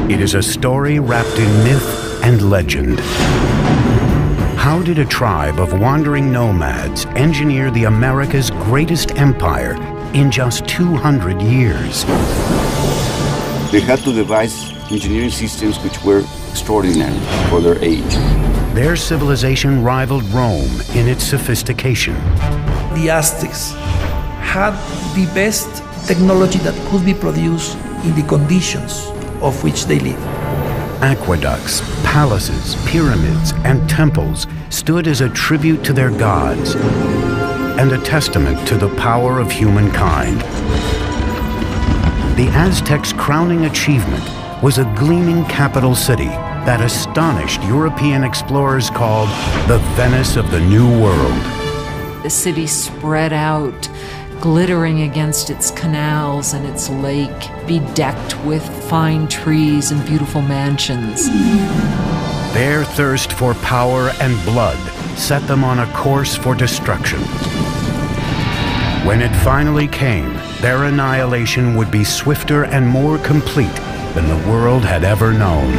It is a story wrapped in myth and legend. How did a tribe of wandering nomads engineer the America's greatest empire in just 200 years? They had to devise engineering systems which were extraordinary for their age. Their civilization rivaled Rome in its sophistication. The Aztecs had the best technology that could be produced in the conditions of which they lived. Aqueducts, palaces, pyramids, and temples stood as a tribute to their gods and a testament to the power of humankind. The Aztecs' crowning achievement was a gleaming capital city that astonished European explorers called the Venice of the New World. The city spread out, glittering against its canals and its lake, bedecked with fine trees and beautiful mansions. Their thirst for power and blood set them on a course for destruction. When it finally came, their annihilation would be swifter and more complete than the world had ever known.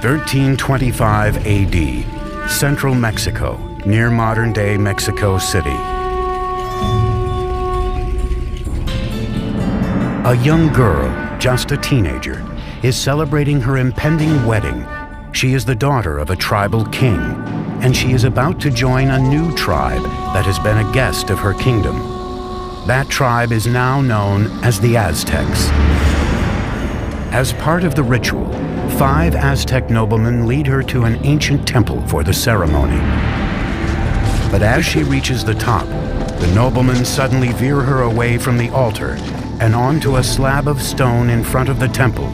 (1325 AD), central Mexico, near modern-day Mexico City. A young girl, just a teenager, is celebrating her impending wedding. She is the daughter of a tribal king, and she is about to join a new tribe that has been a guest of her kingdom. That tribe is now known as the Aztecs. As part of the ritual, 5 Aztec noblemen lead her to an ancient temple for the ceremony. But as she reaches the top, the noblemen suddenly veer her away from the altar and onto a slab of stone in front of the temple,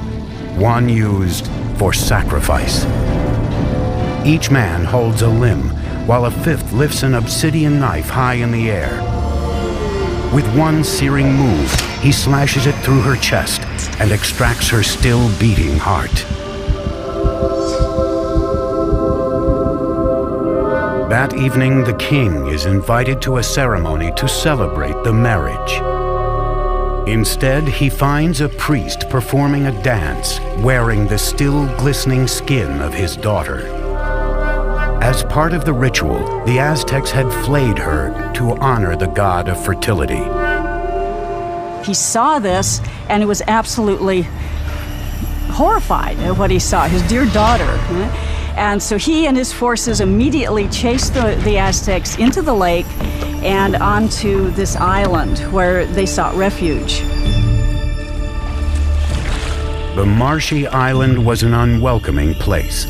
one used for sacrifice. Each man holds a limb, while a 5th lifts an obsidian knife high in the air. With one searing move, he slashes it through her chest and extracts her still beating heart. That evening, the king is invited to a ceremony to celebrate the marriage. Instead, he finds a priest performing a dance, wearing the still glistening skin of his daughter. As part of the ritual, the Aztecs had flayed her to honor the god of fertility. He saw this, and he was absolutely horrified at what he saw, his dear daughter. And so he and his forces immediately chased the Aztecs into the lake and onto this island where they sought refuge. The marshy island was an unwelcoming place.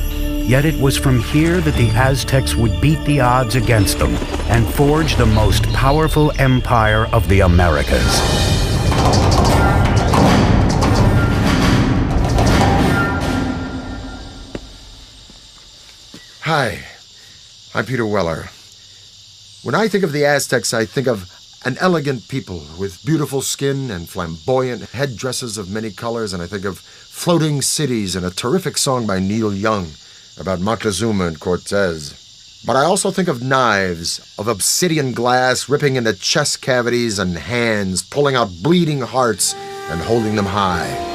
Yet it was from here that the Aztecs would beat the odds against them and forge the most powerful empire of the Americas. Hi, I'm Peter Weller. When I think of the Aztecs, I think of an elegant people with beautiful skin and flamboyant headdresses of many colors, and I think of floating cities and a terrific song by Neil Young about Moctezuma and Cortez. But I also think of knives, of obsidian glass ripping into chest cavities and hands, pulling out bleeding hearts and holding them high.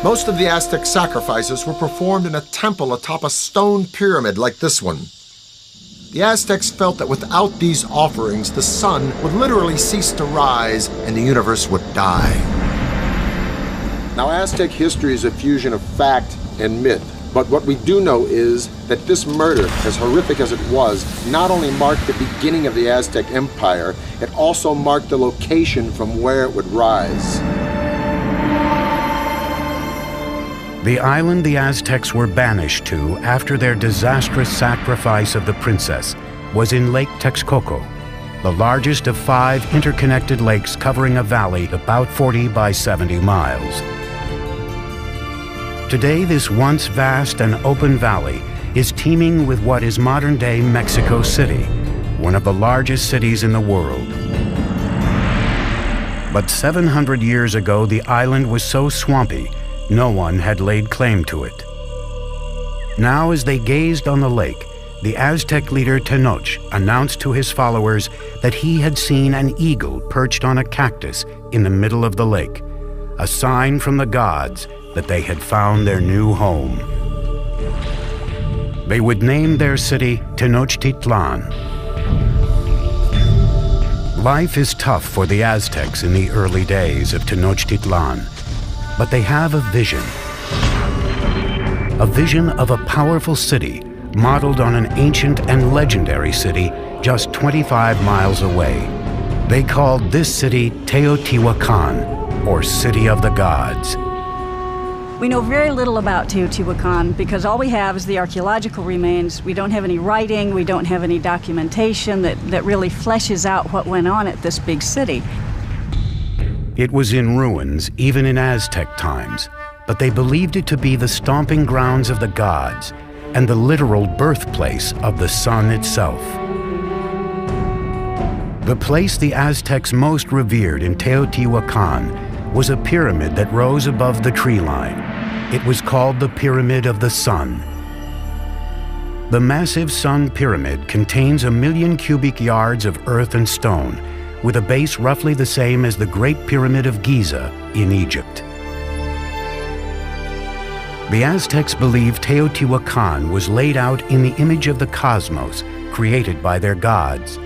Most of the Aztec sacrifices were performed in a temple atop a stone pyramid like this one. The Aztecs felt that without these offerings, the sun would literally cease to rise and the universe would die. Now, Aztec history is a fusion of fact and myth. But what we do know is that this murder, as horrific as it was, not only marked the beginning of the Aztec Empire, it also marked the location from where it would rise. The island the Aztecs were banished to after their disastrous sacrifice of the princess was in Lake Texcoco, the largest of 5 interconnected lakes covering a valley about 40 by 70 miles. Today, this once vast and open valley is teeming with what is modern-day Mexico City, one of the largest cities in the world. But 700 years ago, the island was so swampy no one had laid claim to it. Now, as they gazed on the lake, the Aztec leader Tenoch announced to his followers that he had seen an eagle perched on a cactus in the middle of the lake, a sign from the gods that they had found their new home. They would name their city Tenochtitlan. Life is tough for the Aztecs in the early days of Tenochtitlan, but they have a vision of a powerful city modeled on an ancient and legendary city just 25 miles away. They called this city Teotihuacan, or City of the Gods. We know very little about Teotihuacan because all we have is the archaeological remains. We don't have any writing, we don't have any documentation that really fleshes out what went on at this big city. It was in ruins, even in Aztec times, but they believed it to be the stomping grounds of the gods and the literal birthplace of the sun itself. The place the Aztecs most revered in Teotihuacan was a pyramid that rose above the tree line. It was called the Pyramid of the Sun. The massive sun pyramid contains 1 million cubic yards of earth and stone, with a base roughly the same as the Great Pyramid of Giza in Egypt. The Aztecs believed Teotihuacan was laid out in the image of the cosmos, created by their gods.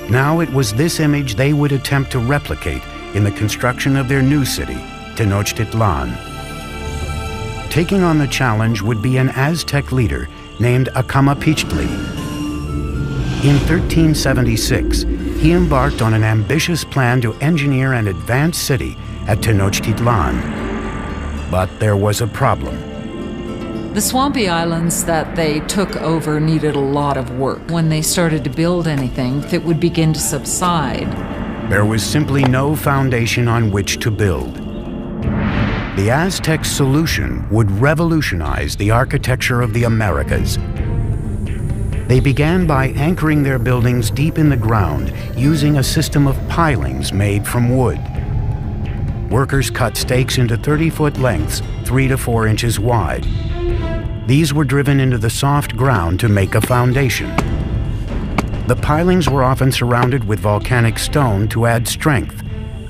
Now it was this image they would attempt to replicate in the construction of their new city, Tenochtitlan. Taking on the challenge would be an Aztec leader named Acamapichtli. In 1376, he embarked on an ambitious plan to engineer an advanced city at Tenochtitlan. But there was a problem. The swampy islands that they took over needed a lot of work. When they started to build anything, it would begin to subside. There was simply no foundation on which to build. The Aztec solution would revolutionize the architecture of the Americas. They began by anchoring their buildings deep in the ground using a system of pilings made from wood. Workers cut stakes into 30-foot lengths, 3 to 4 inches wide. These were driven into the soft ground to make a foundation. The pilings were often surrounded with volcanic stone to add strength.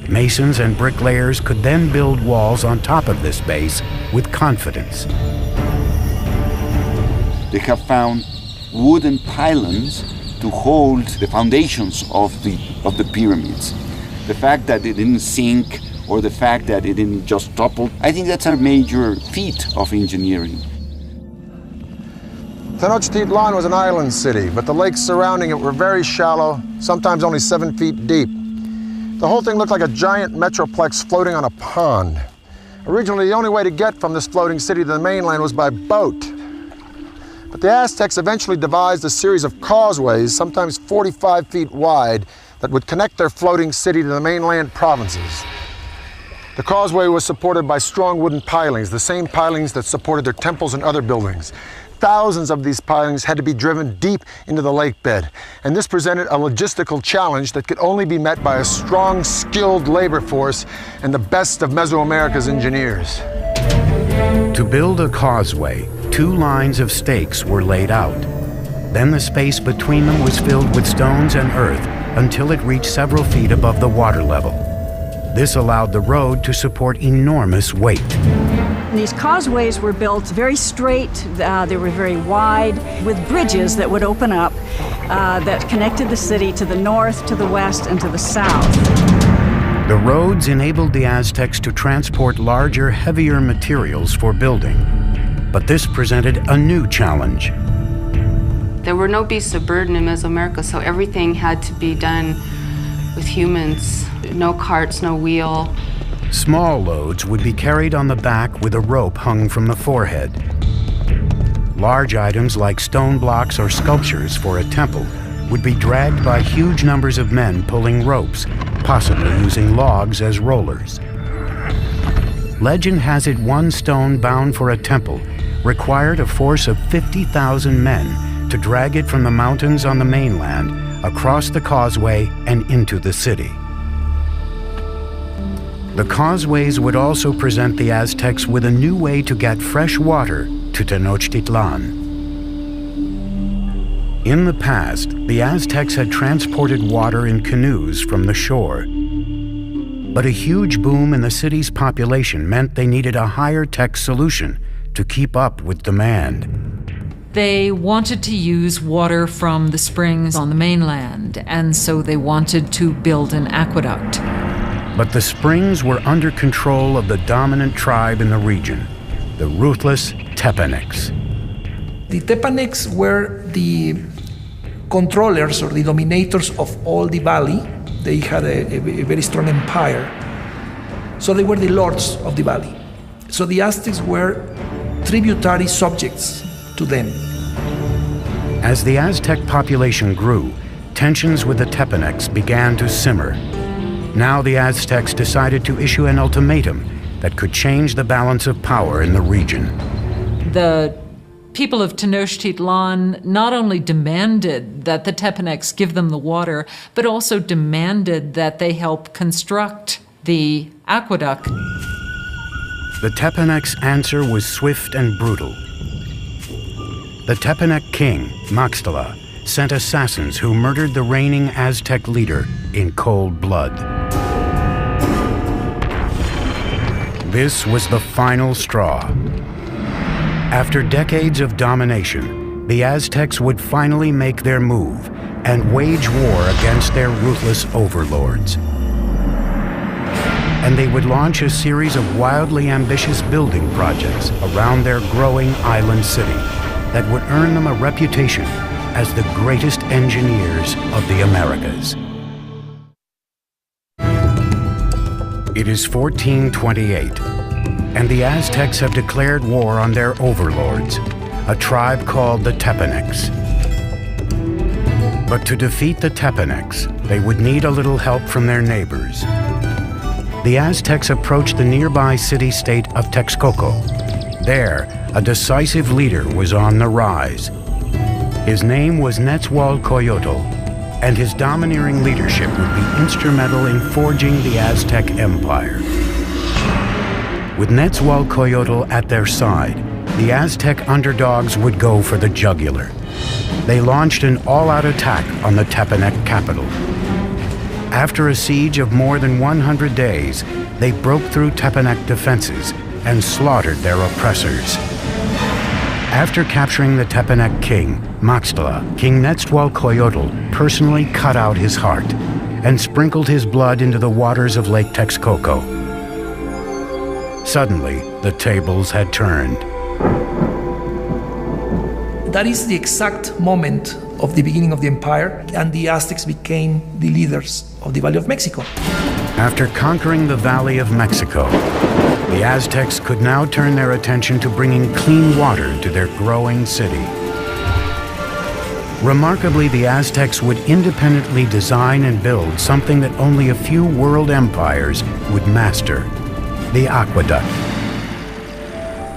Masons and bricklayers could then build walls on top of this base with confidence. They have found wooden pylons to hold the foundations of the pyramids. The fact that they didn't sink or the fact that it didn't just topple, I think that's a major feat of engineering. Tenochtitlan was an island city, but the lakes surrounding it were very shallow, sometimes only 7 feet deep. The whole thing looked like a giant metroplex floating on a pond. Originally, the only way to get from this floating city to the mainland was by boat. But the Aztecs eventually devised a series of causeways, sometimes 45 feet wide, that would connect their floating city to the mainland provinces. The causeway was supported by strong wooden pilings, the same pilings that supported their temples and other buildings. Thousands of these pilings had to be driven deep into the lake bed, and this presented a logistical challenge that could only be met by a strong, skilled labor force and the best of Mesoamerica's engineers. To build a causeway, 2 lines of stakes were laid out. Then the space between them was filled with stones and earth until it reached several feet above the water level. This allowed the road to support enormous weight. These causeways were built very straight, they were very wide, with bridges that would open up that connected the city to the north, to the west, and to the south. The roads enabled the Aztecs to transport larger, heavier materials for building. But this presented a new challenge. There were no beasts of burden in Mesoamerica, so everything had to be done with humans. No carts, no wheel. Small loads would be carried on the back with a rope hung from the forehead. Large items like stone blocks or sculptures for a temple would be dragged by huge numbers of men pulling ropes, possibly using logs as rollers. Legend has it one stone bound for a temple required a force of 50,000 men to drag it from the mountains on the mainland across the causeway and into the city. The causeways would also present the Aztecs with a new way to get fresh water to Tenochtitlan. In the past, the Aztecs had transported water in canoes from the shore. But a huge boom in the city's population meant they needed a higher-tech solution to keep up with demand. They wanted to use water from the springs on the mainland, and so they wanted to build an aqueduct. But the springs were under control of the dominant tribe in the region, the ruthless Tepanecs. The Tepanecs were the controllers or the dominators of all the valley. They had a very strong empire. So they were the lords of the valley. So the Aztecs were tributary subjects to them. As the Aztec population grew, tensions with the Tepanecs began to simmer. Now the Aztecs decided to issue an ultimatum that could change the balance of power in the region. The people of Tenochtitlan not only demanded that the Tepanecs give them the water, but also demanded that they help construct the aqueduct. The Tepanecs' answer was swift and brutal. The Tepanec king, Maxtla, sent assassins who murdered the reigning Aztec leader in cold blood. This was the final straw. After decades of domination, the Aztecs would finally make their move and wage war against their ruthless overlords. And they would launch a series of wildly ambitious building projects around their growing island city that would earn them a reputation as the greatest engineers of the Americas. It is 1428, and the Aztecs have declared war on their overlords, a tribe called the Tepanecs. But to defeat the Tepanecs, they would need a little help from their neighbors. The Aztecs approached the nearby city-state of Texcoco. There, a decisive leader was on the rise. His name was Nezahualcoyotl, and his domineering leadership would be instrumental in forging the Aztec Empire. With Nezahualcoyotl at their side, the Aztec underdogs would go for the jugular. They launched an all-out attack on the Tepanec capital. After a siege of more than 100 days, they broke through Tepanec defenses and slaughtered their oppressors. After capturing the Tepanec king, Maxtla, King Nezahualcoyotl personally cut out his heart and sprinkled his blood into the waters of Lake Texcoco. Suddenly, the tables had turned. That is the exact moment of the beginning of the empire, and the Aztecs became the leaders of the Valley of Mexico. After conquering the Valley of Mexico, the Aztecs could now turn their attention to bringing clean water to their growing city. Remarkably, the Aztecs would independently design and build something that only a few world empires would master: the aqueduct.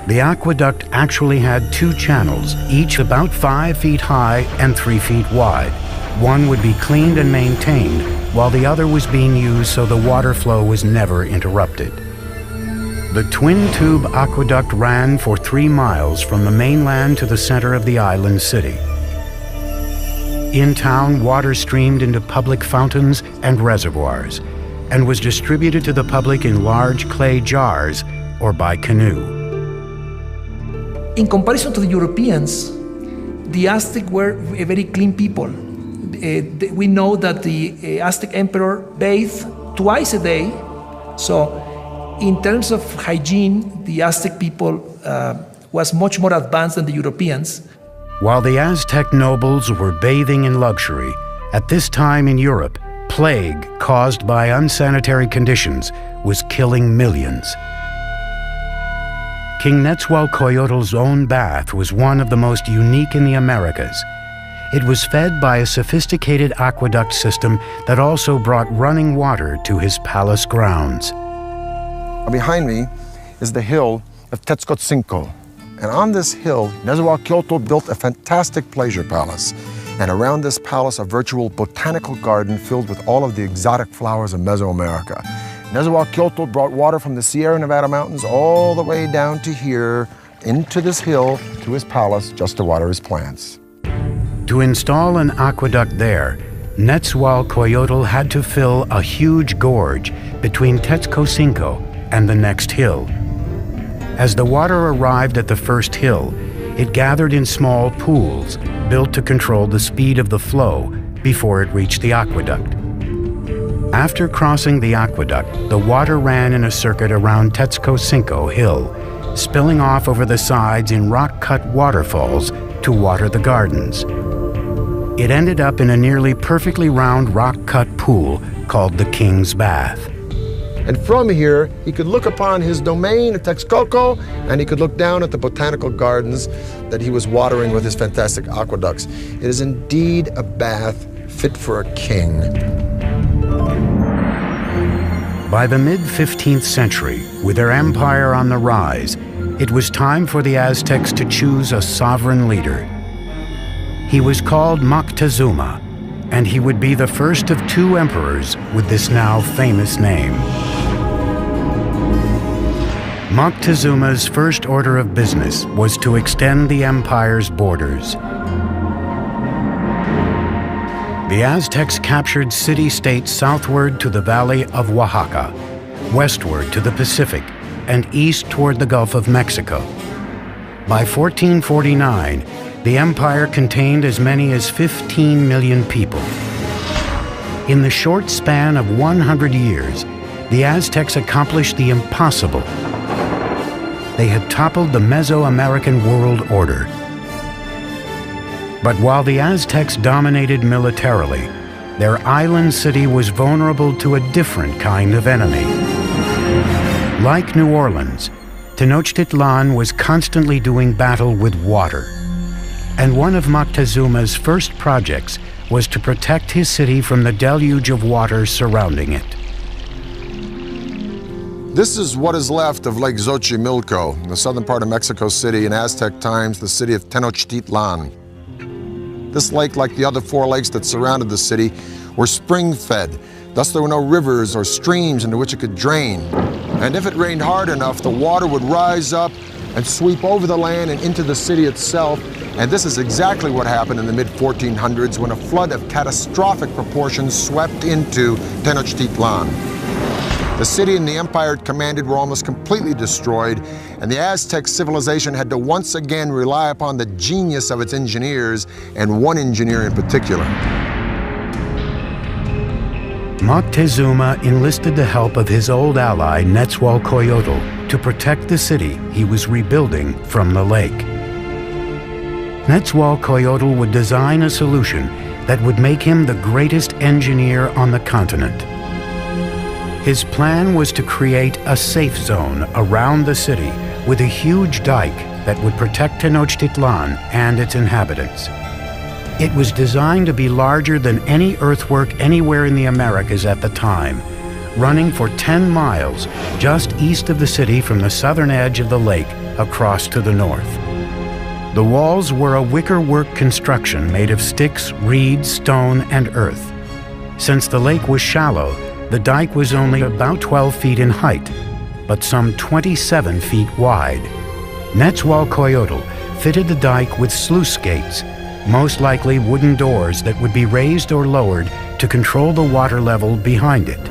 The aqueduct actually had two channels, each about 5 feet high and 3 feet wide. One would be cleaned and maintained, while the other was being used so the water flow was never interrupted. The twin-tube aqueduct ran for 3 miles from the mainland to the center of the island city. In town, water streamed into public fountains and reservoirs, and was distributed to the public in large clay jars or by canoe. In comparison to the Europeans, the Aztec were a very clean people. We know that the Aztec emperor bathed twice a day. So in terms of hygiene, the Aztec people was much more advanced than the Europeans. While the Aztec nobles were bathing in luxury, at this time in Europe, plague caused by unsanitary conditions was killing millions. King Nezahualcoyotl's own bath was one of the most unique in the Americas. It was fed by a sophisticated aqueduct system that also brought running water to his palace grounds. Behind me is the hill of Tetzcoatzinco. And on this hill, Nezahualcoyotl built a fantastic pleasure palace. And around this palace, a virtual botanical garden filled with all of the exotic flowers of Mesoamerica. Nezahualcóyotl brought water from the Sierra Nevada mountains all the way down to here, into this hill, to his palace, just to water his plants. To install an aqueduct there, Nezahualcóyotl had to fill a huge gorge between Tetzcocinco and the next hill. As the water arrived at the first hill, it gathered in small pools built to control the speed of the flow before it reached the aqueduct. After crossing the aqueduct, the water ran in a circuit around Tetzcocinco Hill, spilling off over the sides in rock-cut waterfalls to water the gardens. It ended up in a nearly perfectly round rock-cut pool called the King's Bath. And from here, he could look upon his domain at Texcoco, and he could look down at the botanical gardens that he was watering with his fantastic aqueducts. It is indeed a bath fit for a king. By the mid-15th century, with their empire on the rise, it was time for the Aztecs to choose a sovereign leader. He was called Moctezuma, and he would be the first of two emperors with this now famous name. Moctezuma's first order of business was to extend the empire's borders. The Aztecs captured city-states southward to the valley of Oaxaca, westward to the Pacific, and east toward the Gulf of Mexico. By 1449, the empire contained as many as 15 million people. In the short span of 100 years, the Aztecs accomplished the impossible. They had toppled the Mesoamerican world order. But while the Aztecs dominated militarily, their island city was vulnerable to a different kind of enemy. Like New Orleans, Tenochtitlan was constantly doing battle with water. And one of Moctezuma's first projects was to protect his city from the deluge of water surrounding it. This is what is left of Lake Xochimilco, in the southern part of Mexico City, in Aztec times, the city of Tenochtitlan. This lake, like the other four lakes that surrounded the city, were spring-fed. Thus, there were no rivers or streams into which it could drain. And if it rained hard enough, the water would rise up and sweep over the land and into the city itself. And this is exactly what happened in the mid-1400s when a flood of catastrophic proportions swept into Tenochtitlan. The city and the empire it commanded were almost completely destroyed, and the Aztec civilization had to once again rely upon the genius of its engineers, and one engineer in particular. Moctezuma enlisted the help of his old ally Nezahualcóyotl to protect the city he was rebuilding from the lake. Nezahualcóyotl would design a solution that would make him the greatest engineer on the continent. His plan was to create a safe zone around the city with a huge dike that would protect Tenochtitlan and its inhabitants. It was designed to be larger than any earthwork anywhere in the Americas at the time, running for 10 miles just east of the city from the southern edge of the lake across to the north. The walls were a wickerwork construction made of sticks, reeds, stone, and earth. Since the lake was shallow, the dike was only about 12 feet in height, but some 27 feet wide. Nezahualcóyotl fitted the dike with sluice gates, most likely wooden doors that would be raised or lowered to control the water level behind it.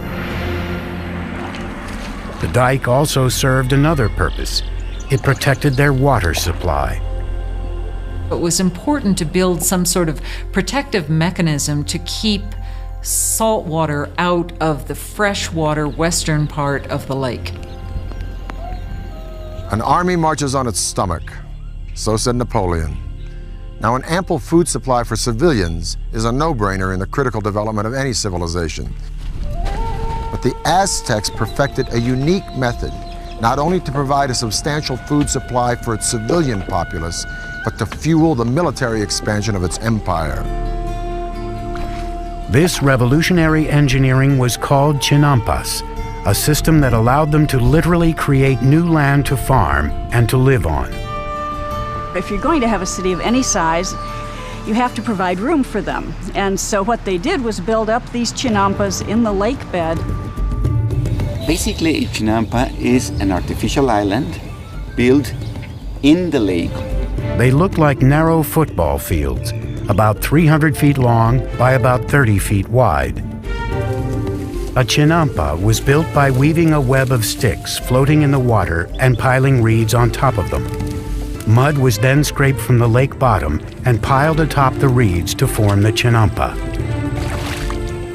The dike also served another purpose. It protected their water supply. It was important to build some sort of protective mechanism to keep salt water out of the freshwater western part of the lake. An army marches on its stomach, so said Napoleon. Now, an ample food supply for civilians is a no-brainer in the critical development of any civilization. But the Aztecs perfected a unique method, not only to provide a substantial food supply for its civilian populace, but to fuel the military expansion of its empire. This revolutionary engineering was called chinampas, a system that allowed them to literally create new land to farm and to live on. If you're going to have a city of any size, you have to provide room for them. And so what they did was build up these chinampas in the lake bed. Basically, Chinampa is an artificial island built in the lake. They look like narrow football fields, about 300 feet long by about 30 feet wide. A chinampa was built by weaving a web of sticks floating in the water and piling reeds on top of them. Mud was then scraped from the lake bottom and piled atop the reeds to form the chinampa.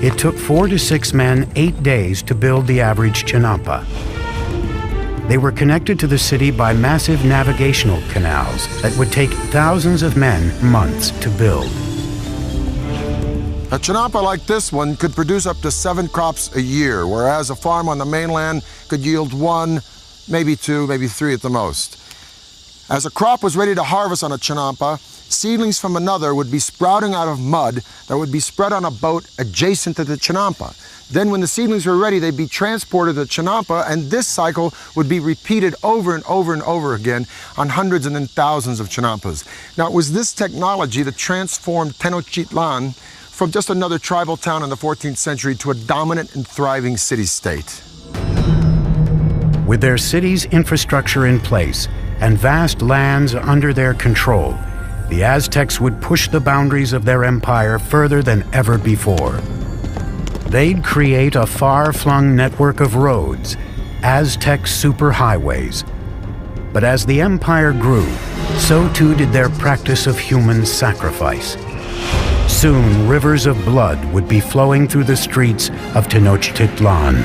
It took 4 to 6 men 8 days to build the average chinampa. They were connected to the city by massive navigational canals that would take thousands of men months to build. A chinampa like this one could produce up to 7 crops a year, whereas a farm on the mainland could yield 1, maybe 2, maybe 3 at the most. As a crop was ready to harvest on a chinampa, seedlings from another would be sprouting out of mud that would be spread on a boat adjacent to the chinampa. Then when the seedlings were ready, they'd be transported to chinampa, and this cycle would be repeated over and over and over again on hundreds and then thousands of chinampas. Now, it was this technology that transformed Tenochtitlan from just another tribal town in the 14th century to a dominant and thriving city-state. With their city's infrastructure in place and vast lands under their control, the Aztecs would push the boundaries of their empire further than ever before. They'd create a far-flung network of roads, Aztec superhighways. But as the empire grew, so too did their practice of human sacrifice. Soon, rivers of blood would be flowing through the streets of Tenochtitlan.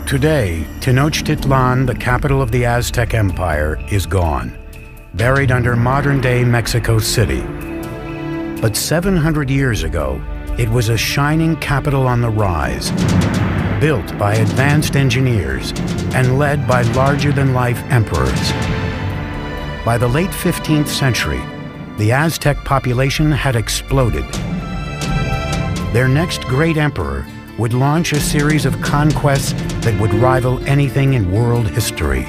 Today, Tenochtitlan, the capital of the Aztec Empire, is gone, buried under modern-day Mexico City. But 700 years ago, it was a shining capital on the rise, built by advanced engineers and led by larger-than-life emperors. By the late 15th century, the Aztec population had exploded. Their next great emperor would launch a series of conquests that would rival anything in world history.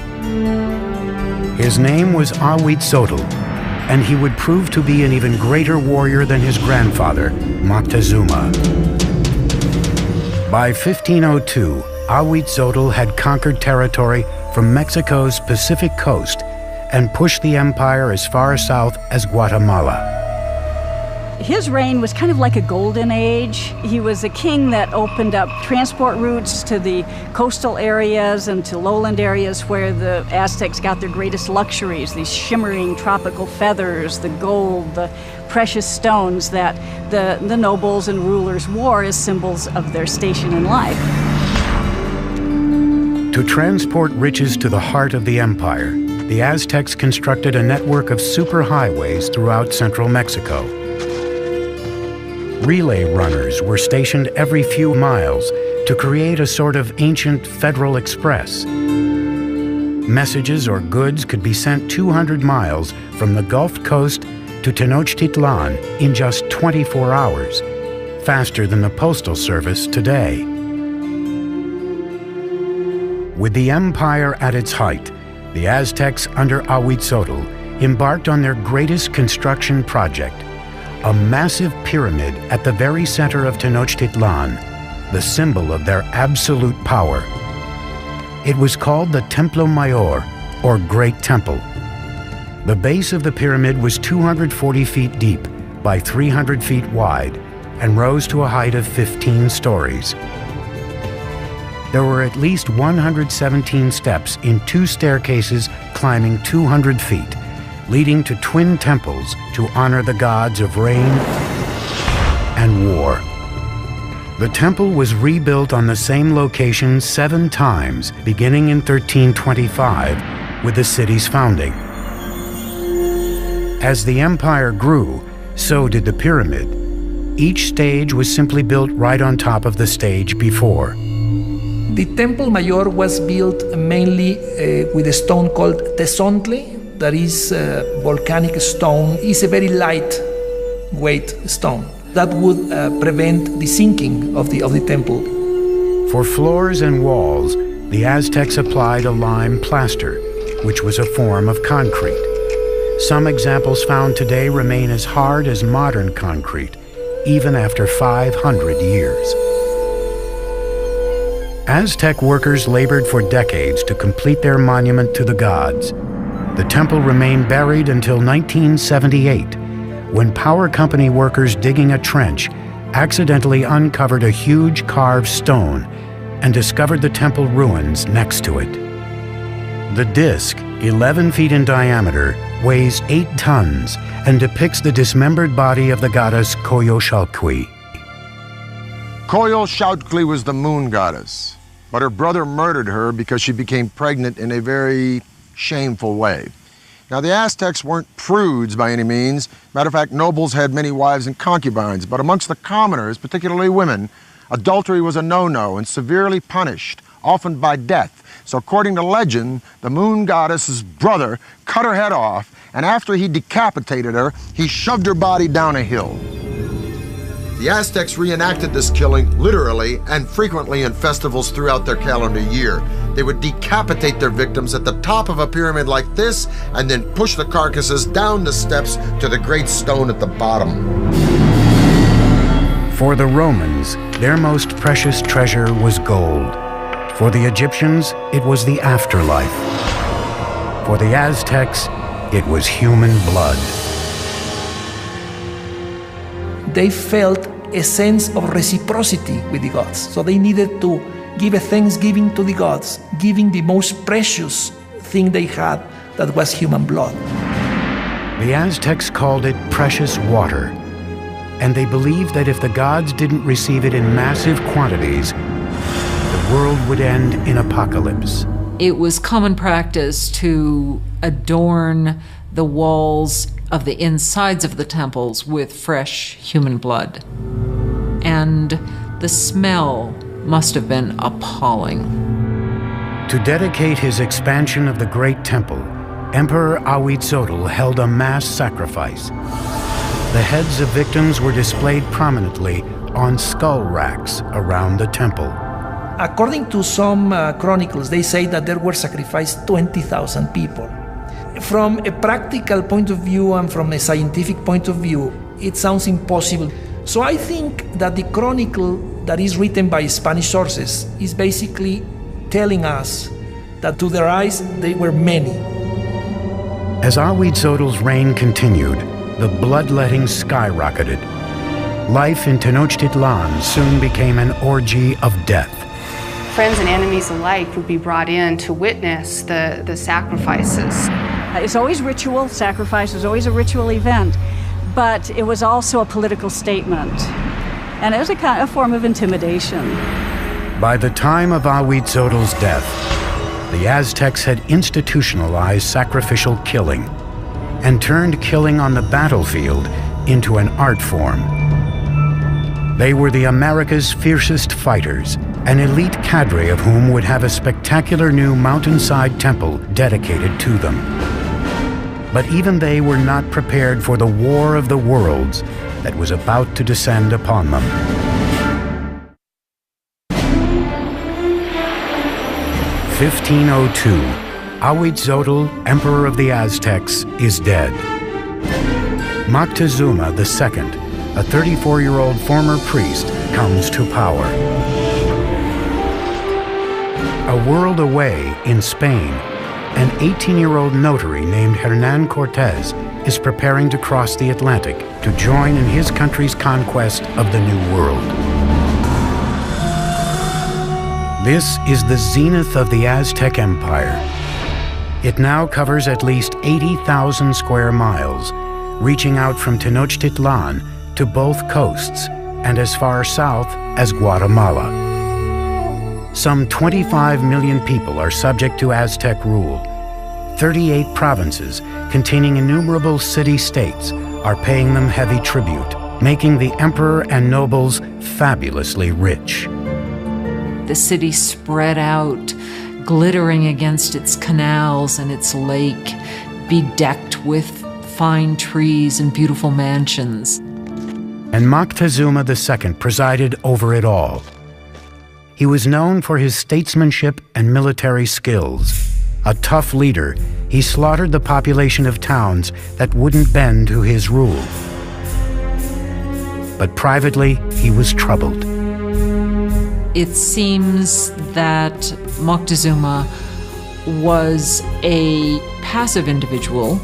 His name was Ahuitzotl, and he would prove to be an even greater warrior than his grandfather, Moctezuma. By 1502, Ahuitzotl had conquered territory from Mexico's Pacific coast and pushed the empire as far south as Guatemala. His reign was kind of like a golden age. He was a king that opened up transport routes to the coastal areas and to lowland areas where the Aztecs got their greatest luxuries, these shimmering tropical feathers, the gold, the precious stones that the nobles and rulers wore as symbols of their station in life. To transport riches to the heart of the empire, the Aztecs constructed a network of superhighways throughout central Mexico. Relay runners were stationed every few miles to create a sort of ancient Federal Express. Messages or goods could be sent 200 miles from the Gulf Coast to Tenochtitlan in just 24 hours, faster than the postal service today. With the empire at its height, the Aztecs under Ahuitzotl embarked on their greatest construction project, a massive pyramid at the very center of Tenochtitlan, the symbol of their absolute power. It was called the Templo Mayor, or Great Temple. The base of the pyramid was 240 feet deep by 300 feet wide and rose to a height of 15 stories. There were at least 117 steps in 2 staircases climbing 200 feet, leading to twin temples to honor the gods of rain and war. The temple was rebuilt on the same location 7 times, beginning in 1325 with the city's founding. As the empire grew, so did the pyramid. Each stage was simply built right on top of the stage before. The Temple Mayor was built mainly with a stone called tezontle, that is volcanic stone. It's a very lightweight stone that would prevent the sinking of the temple. For floors and walls, the Aztecs applied a lime plaster, which was a form of concrete. Some examples found today remain as hard as modern concrete, even after 500 years. Aztec workers labored for decades to complete their monument to the gods. The temple remained buried until 1978, when power company workers digging a trench accidentally uncovered a huge carved stone and discovered the temple ruins next to it. The disc, 11 feet in diameter, weighs 8 tons and depicts the dismembered body of the goddess Coyolxauhqui. Coyolxauhqui was the moon goddess, but her brother murdered her because she became pregnant in a very shameful way. Now, the Aztecs weren't prudes by any means. Matter of fact, nobles had many wives and concubines, but amongst the commoners, particularly women, adultery was a no-no and severely punished, often by death. So according to legend, the moon goddess's brother cut her head off, and after he decapitated her, he shoved her body down a hill. The Aztecs reenacted this killing literally and frequently in festivals throughout their calendar year. They would decapitate their victims at the top of a pyramid like this and then push the carcasses down the steps to the great stone at the bottom. For the Romans, their most precious treasure was gold. For the Egyptians, it was the afterlife. For the Aztecs, it was human blood. They felt a sense of reciprocity with the gods. So they needed to give a thanksgiving to the gods, giving the most precious thing they had, that was human blood. The Aztecs called it precious water, and they believed that if the gods didn't receive it in massive quantities, the world would end in apocalypse. It was common practice to adorn the walls of the insides of the temples with fresh human blood. And the smell must have been appalling. To dedicate his expansion of the Great Temple, Emperor Ahuitzotl held a mass sacrifice. The heads of victims were displayed prominently on skull racks around the temple. According to some chronicles, they say that there were sacrificed 20,000 people. From a practical point of view and from a scientific point of view, it sounds impossible. So I think that the chronicle that is written by Spanish sources is basically telling us that to their eyes, they were many. As Ahuitzotl's reign continued, the bloodletting skyrocketed. Life in Tenochtitlan soon became an orgy of death. Friends and enemies alike would be brought in to witness the sacrifices. It's always ritual. Sacrifice is always a ritual event, but it was also a political statement, and it was a form of intimidation. By the time of Ahuitzotl's death, the Aztecs had institutionalized sacrificial killing and turned killing on the battlefield into an art form. They were the America's fiercest fighters, an elite cadre of whom would have a spectacular new mountainside temple dedicated to them. But even they were not prepared for the war of the worlds that was about to descend upon them. In 1502, Ahuitzotl, Emperor of the Aztecs, is dead. Moctezuma II, a 34-year-old former priest, comes to power. A world away in Spain, an 18-year-old notary named Hernan Cortez is preparing to cross the Atlantic to join in his country's conquest of the New World. This is the zenith of the Aztec Empire. It now covers at least 80,000 square miles, reaching out from Tenochtitlan to both coasts and as far south as Guatemala. Some 25 million people are subject to Aztec rule. 38 provinces containing innumerable city-states are paying them heavy tribute, making the emperor and nobles fabulously rich. The city spread out, glittering against its canals and its lake, bedecked with fine trees and beautiful mansions. And Moctezuma II presided over it all. He was known for his statesmanship and military skills. A tough leader, he slaughtered the population of towns that wouldn't bend to his rule. but privately he was troubled. It seems that Moctezuma was a passive individual,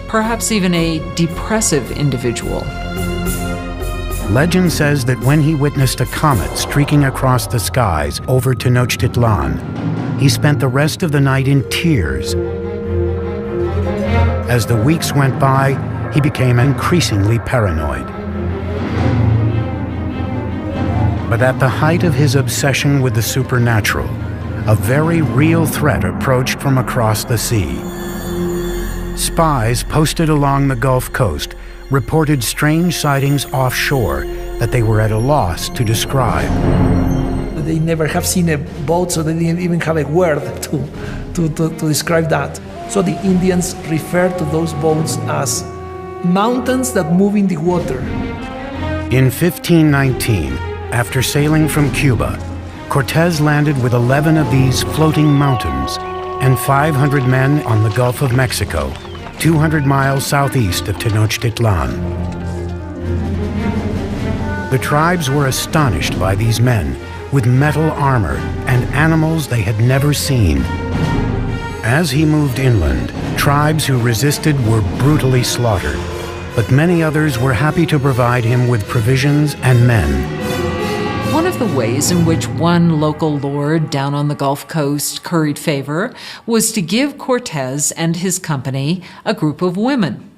perhaps even a depressive individual. Legend says that when he witnessed a comet streaking across the skies over Tenochtitlan, he spent the rest of the night in tears. As the weeks went by, he became increasingly paranoid. But at the height of his obsession with the supernatural, a very real threat approached from across the sea. Spies posted along the Gulf Coast reported strange sightings offshore that they were at a loss to describe. They never have seen a boat, so they didn't even have a word to describe that. So the Indians refer to those boats as mountains that move in the water. In 1519, after sailing from Cuba, Cortés landed with 11 of these floating mountains and 500 men on the Gulf of Mexico, 200 miles southeast of Tenochtitlan. The tribes were astonished by these men with metal armor and animals they had never seen. As he moved inland, tribes who resisted were brutally slaughtered, but many others were happy to provide him with provisions and men. One of the ways in which one local lord down on the Gulf Coast curried favor was to give Cortés and his company a group of women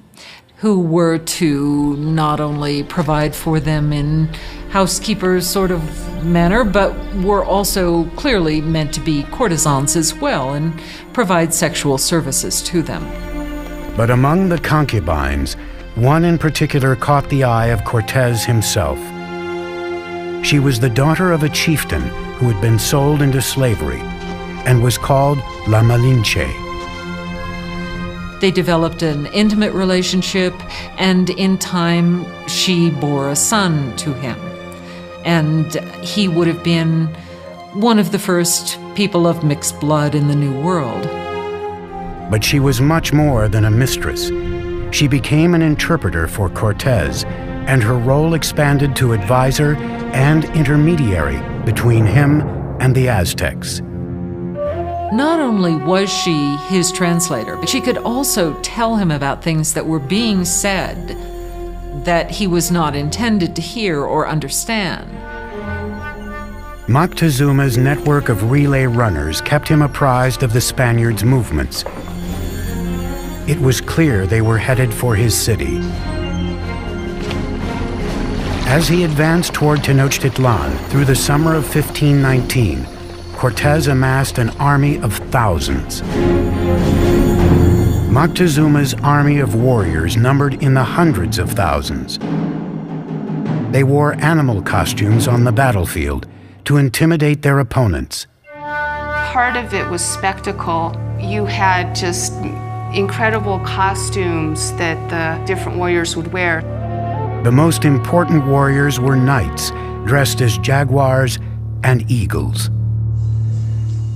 who were to not only provide for them in housekeepers sort of manner, but were also clearly meant to be courtesans as well and provide sexual services to them. But among the concubines, one in particular caught the eye of Cortés himself. She was the daughter of a chieftain who had been sold into slavery and was called La Malinche. They developed an intimate relationship, and in time, she bore a son to him. And he would have been one of the first people of mixed blood in the New World. But she was much more than a mistress. She became an interpreter for Cortés, and her role expanded to advisor and intermediary between him and the Aztecs. Not only was she his translator, but she could also tell him about things that were being said that he was not intended to hear or understand. Moctezuma's network of relay runners kept him apprised of the Spaniards' movements. It was clear they were headed for his city. As he advanced toward Tenochtitlan through the summer of 1519, Cortés amassed an army of thousands. Moctezuma's army of warriors numbered in the hundreds of thousands. They wore animal costumes on the battlefield to intimidate their opponents. Part of it was spectacle. You had just incredible costumes that the different warriors would wear. The most important warriors were knights, dressed as jaguars and eagles.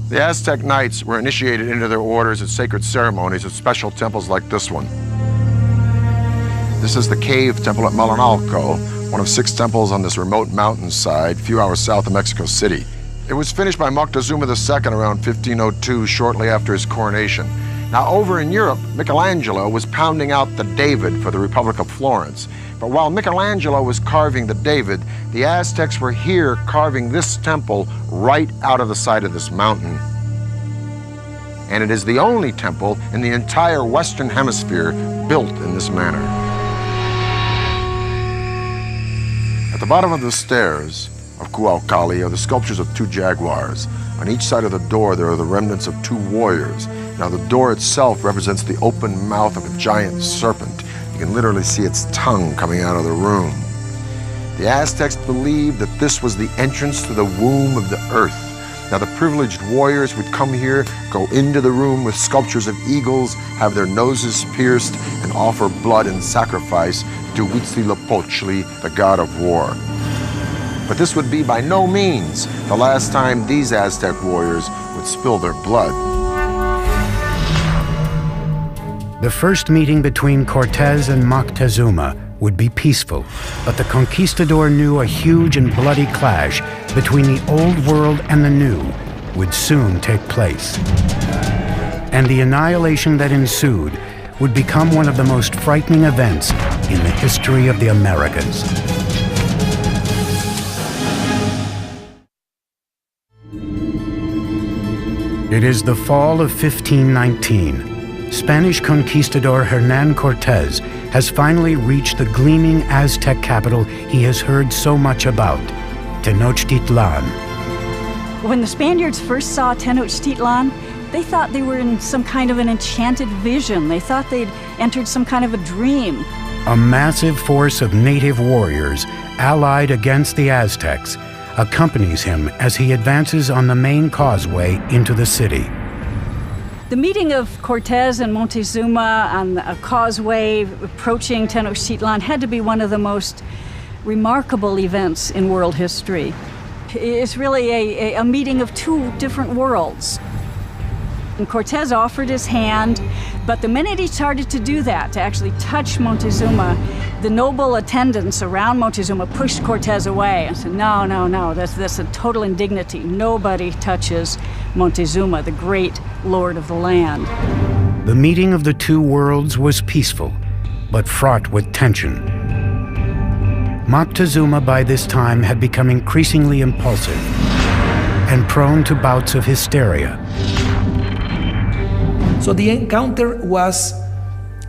The Aztec knights were initiated into their orders at sacred ceremonies at special temples like this one. This is the cave temple at Malinalco, one of 6 temples on this remote mountainside, a few hours south of Mexico City. It was finished by Moctezuma II around 1502, shortly after his coronation. Now, over in Europe, Michelangelo was pounding out the David for the Republic of Florence. But while Michelangelo was carving the David, the Aztecs were here carving this temple right out of the side of this mountain. And it is the only temple in the entire Western Hemisphere built in this manner. At the bottom of the stairs of Cuauhtli are the sculptures of 2 jaguars. On each side of the door, there are the remnants of 2 warriors. Now, the door itself represents the open mouth of a giant serpent. You can literally see its tongue coming out of the room. The Aztecs believed that this was the entrance to the womb of the earth. Now, the privileged warriors would come here, go into the room with sculptures of eagles, have their noses pierced, and offer blood and sacrifice to Huitzilopochtli, the god of war. But this would be by no means the last time these Aztec warriors would spill their blood. The first meeting between Cortés and Moctezuma would be peaceful, but the conquistador knew a huge and bloody clash between the old world and the new would soon take place. And the annihilation that ensued would become one of the most frightening events in the history of the Americas. It is the fall of 1519. Spanish conquistador Hernán Cortés has finally reached the gleaming Aztec capital he has heard so much about, Tenochtitlan. When the Spaniards first saw Tenochtitlan, they thought they were in some kind of an enchanted vision. They thought they'd entered some kind of a dream. A massive force of native warriors, allied against the Aztecs, accompanies him as he advances on the main causeway into the city. The meeting of Cortés and Montezuma on a causeway approaching Tenochtitlan had to be one of the most remarkable events in world history. It's really a meeting of two different worlds. And Cortés offered his hand, but the minute he started to do that, to actually touch Montezuma, the noble attendants around Montezuma pushed Cortés away and said, no, no, no, that's a total indignity. Nobody touches Montezuma, the great lord of the land. The meeting of the two worlds was peaceful, but fraught with tension. Moctezuma by this time had become increasingly impulsive and prone to bouts of hysteria. So the encounter was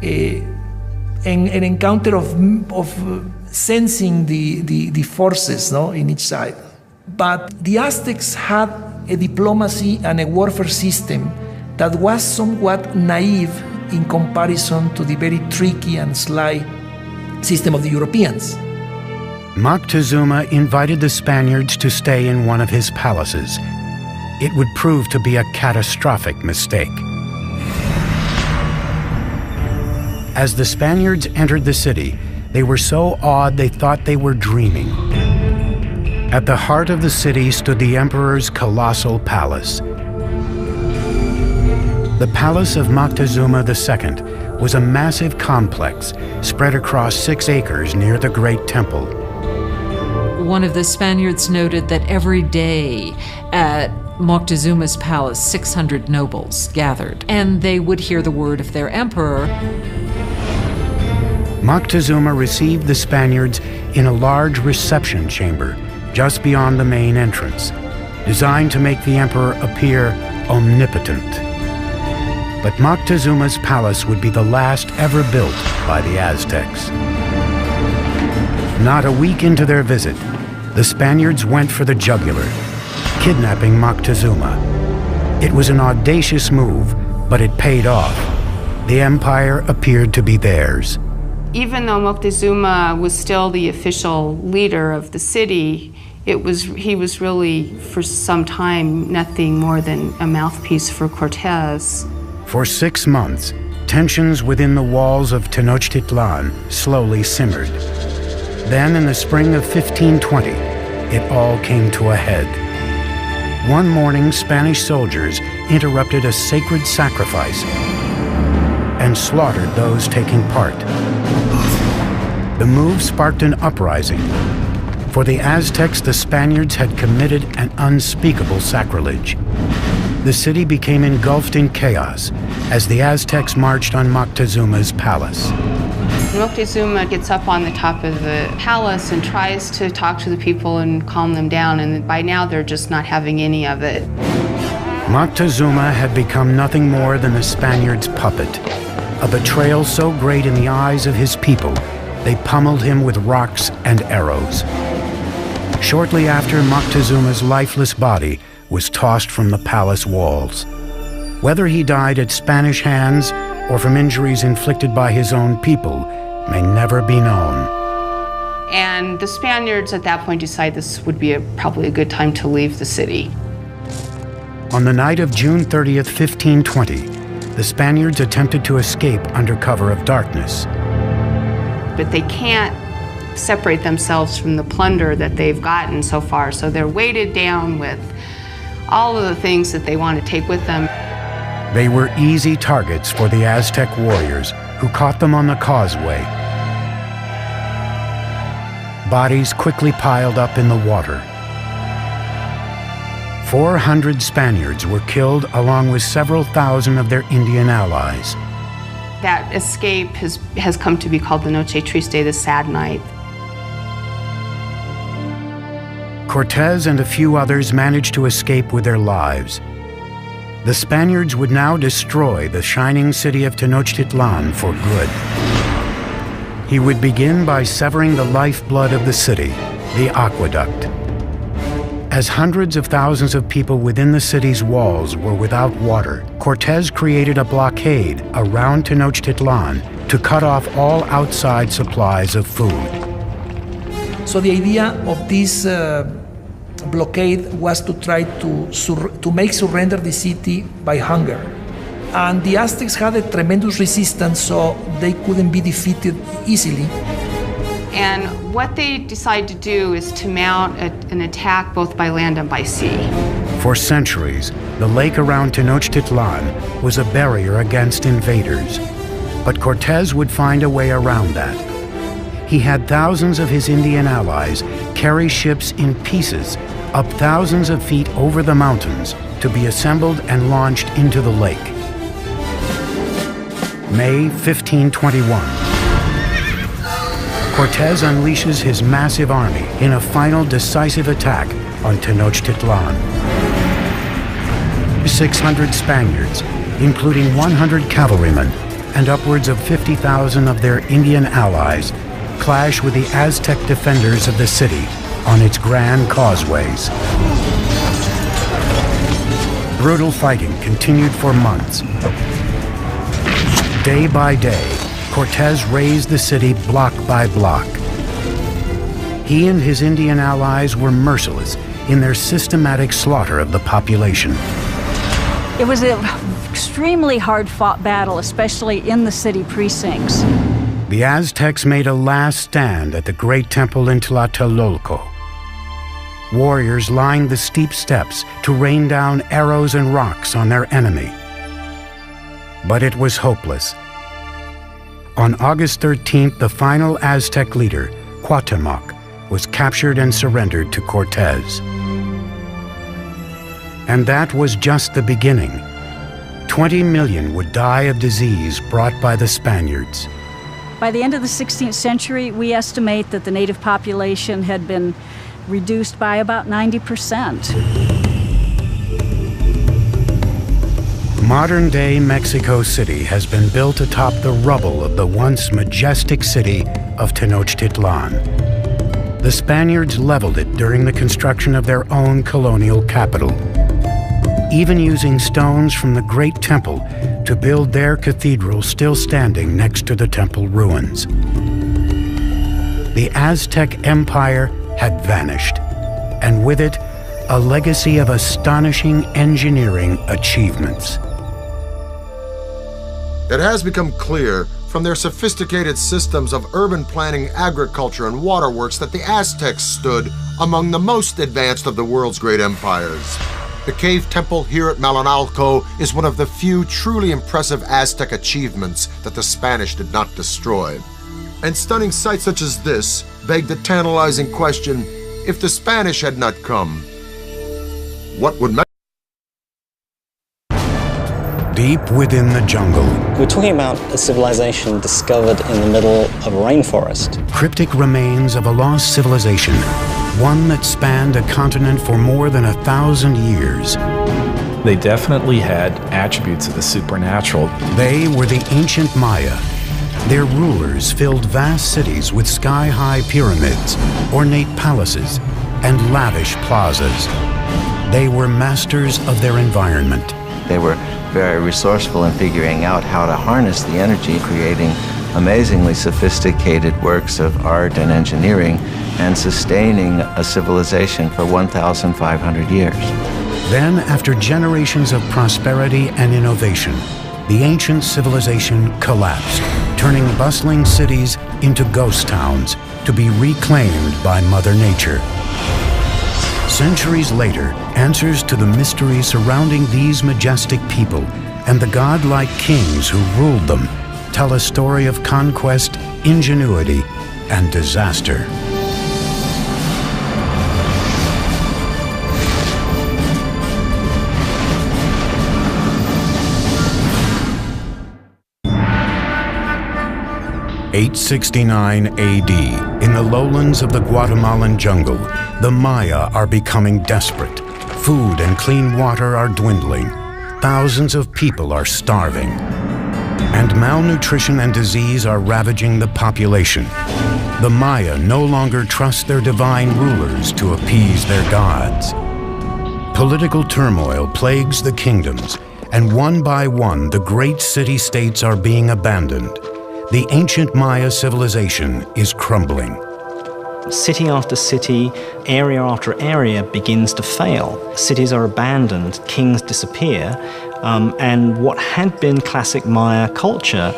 an encounter of sensing the forces, no, in each side. But the Aztecs had a diplomacy and a warfare system that was somewhat naive in comparison to the very tricky and sly system of the Europeans. Moctezuma invited the Spaniards to stay in one of his palaces. It would prove to be a catastrophic mistake. As the Spaniards entered the city, they were so awed they thought they were dreaming. At the heart of the city stood the emperor's colossal palace. The palace of Moctezuma II was a massive complex spread across 6 acres near the Great Temple. One of the Spaniards noted that every day at Moctezuma's palace, 600 nobles gathered, and they would hear the word of their emperor. Moctezuma received the Spaniards in a large reception chamber just beyond the main entrance, designed to make the emperor appear omnipotent. But Moctezuma's palace would be the last ever built by the Aztecs. Not a week into their visit, the Spaniards went for the jugular, kidnapping Moctezuma. It was an audacious move, but it paid off. The empire appeared to be theirs. Even though Moctezuma was still the official leader of the city, he was really, for some time, nothing more than a mouthpiece for Cortés. For 6 months, tensions within the walls of Tenochtitlan slowly simmered. Then, in the spring of 1520, it all came to a head. One morning, Spanish soldiers interrupted a sacred sacrifice and slaughtered those taking part. The move sparked an uprising. For the Aztecs, the Spaniards had committed an unspeakable sacrilege. The city became engulfed in chaos as the Aztecs marched on Moctezuma's palace. Moctezuma gets up on the top of the palace and tries to talk to the people and calm them down, and by now they're just not having any of it. Moctezuma had become nothing more than the Spaniards' puppet, a betrayal so great in the eyes of his people, they pummeled him with rocks and arrows. Shortly after, Moctezuma's lifeless body was tossed from the palace walls. Whether he died at Spanish hands or from injuries inflicted by his own people may never be known. And the Spaniards at that point decide this would be probably a good time to leave the city. On the night of June 30th, 1520, the Spaniards attempted to escape under cover of darkness. But they can't separate themselves from the plunder that they've gotten so far, so they're weighted down with all of the things that they want to take with them. They were easy targets for the Aztec warriors, who caught them on the causeway. bodies quickly piled up in the water. 400 Spaniards were killed along with several thousand of their Indian allies. That escape has come to be called the Noche Triste, the sad night. Cortés and a few others managed to escape with their lives. The Spaniards would now destroy the shining city of Tenochtitlan for good. He would begin by severing the lifeblood of the city, the aqueduct. As hundreds of thousands of people within the city's walls were without water, Cortés created a blockade around Tenochtitlan to cut off all outside supplies of food. So the idea of this blockade was to try to make surrender the city by hunger. And the Aztecs had a tremendous resistance, so they couldn't be defeated easily. And what they decided to do is to mount an attack both by land and by sea. For centuries, the lake around Tenochtitlan was a barrier against invaders. But Cortés would find a way around that. He had thousands of his Indian allies carry ships in pieces up thousands of feet over the mountains to be assembled and launched into the lake. May 1521. Cortés unleashes his massive army in a final decisive attack on Tenochtitlan. 600 Spaniards, including 100 cavalrymen and upwards of 50,000 of their Indian allies, clash with the Aztec defenders of the city on its grand causeways. Brutal fighting continued for months. Day by day, Cortés razed the city block by block. He and his Indian allies were merciless in their systematic slaughter of the population. It was an extremely hard-fought battle, especially in the city precincts. The Aztecs made a last stand at the great temple in Tlatelolco. Warriors lined the steep steps to rain down arrows and rocks on their enemy. But it was hopeless. On August 13th, the final Aztec leader, Cuauhtémoc, was captured and surrendered to Cortés. And that was just the beginning. 20 million would die of disease brought by the Spaniards. By the end of the 16th century, we estimate that the native population had been reduced by about 90%. Modern-day Mexico City has been built atop the rubble of the once majestic city of Tenochtitlan. The Spaniards leveled it during the construction of their own colonial capital, even using stones from the great temple to build their cathedral still standing next to the temple ruins. The Aztec Empire had vanished, and with it, a legacy of astonishing engineering achievements. It has become clear from their sophisticated systems of urban planning, agriculture, and waterworks that the Aztecs stood among the most advanced of the world's great empires. The cave temple here at Malinalco is one of the few truly impressive Aztec achievements that the Spanish did not destroy. And stunning sights such as this beg the tantalizing question, if the Spanish had not come, what would Deep within the jungle, we're talking about a civilization discovered in the middle of a rainforest. Cryptic remains of a lost civilization, one that spanned a continent for more than 1,000 years. They definitely had attributes of the supernatural. They were the ancient Maya. Their rulers filled vast cities with sky-high pyramids, ornate palaces, and lavish plazas. They were masters of their environment. They were very resourceful in figuring out how to harness the energy, creating amazingly sophisticated works of art and engineering, and sustaining a civilization for 1,500 years. Then, after generations of prosperity and innovation, the ancient civilization collapsed, turning bustling cities into ghost towns to be reclaimed by Mother Nature. Centuries later, answers to the mystery surrounding these majestic people and the godlike kings who ruled them tell a story of conquest, ingenuity, and disaster. 869 AD, in the lowlands of the Guatemalan jungle, the Maya are becoming desperate. Food and clean water are dwindling. Thousands of people are starving. And malnutrition and disease are ravaging the population. The Maya no longer trust their divine rulers to appease their gods. Political turmoil plagues the kingdoms, and one by one, the great city-states are being abandoned. The ancient Maya civilization is crumbling. City after city, area after area begins to fail. Cities are abandoned, kings disappear, and what had been classic Maya culture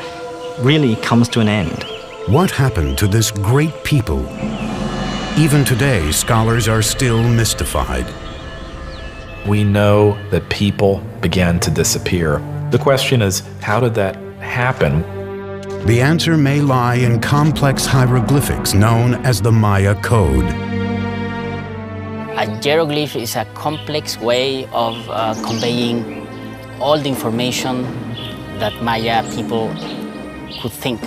really comes to an end. What happened to this great people? Even today, scholars are still mystified. We know that people began to disappear. The question is, how did that happen? The answer may lie in complex hieroglyphics known as the Maya Code. A hieroglyph is a complex way of conveying all the information that Maya people could think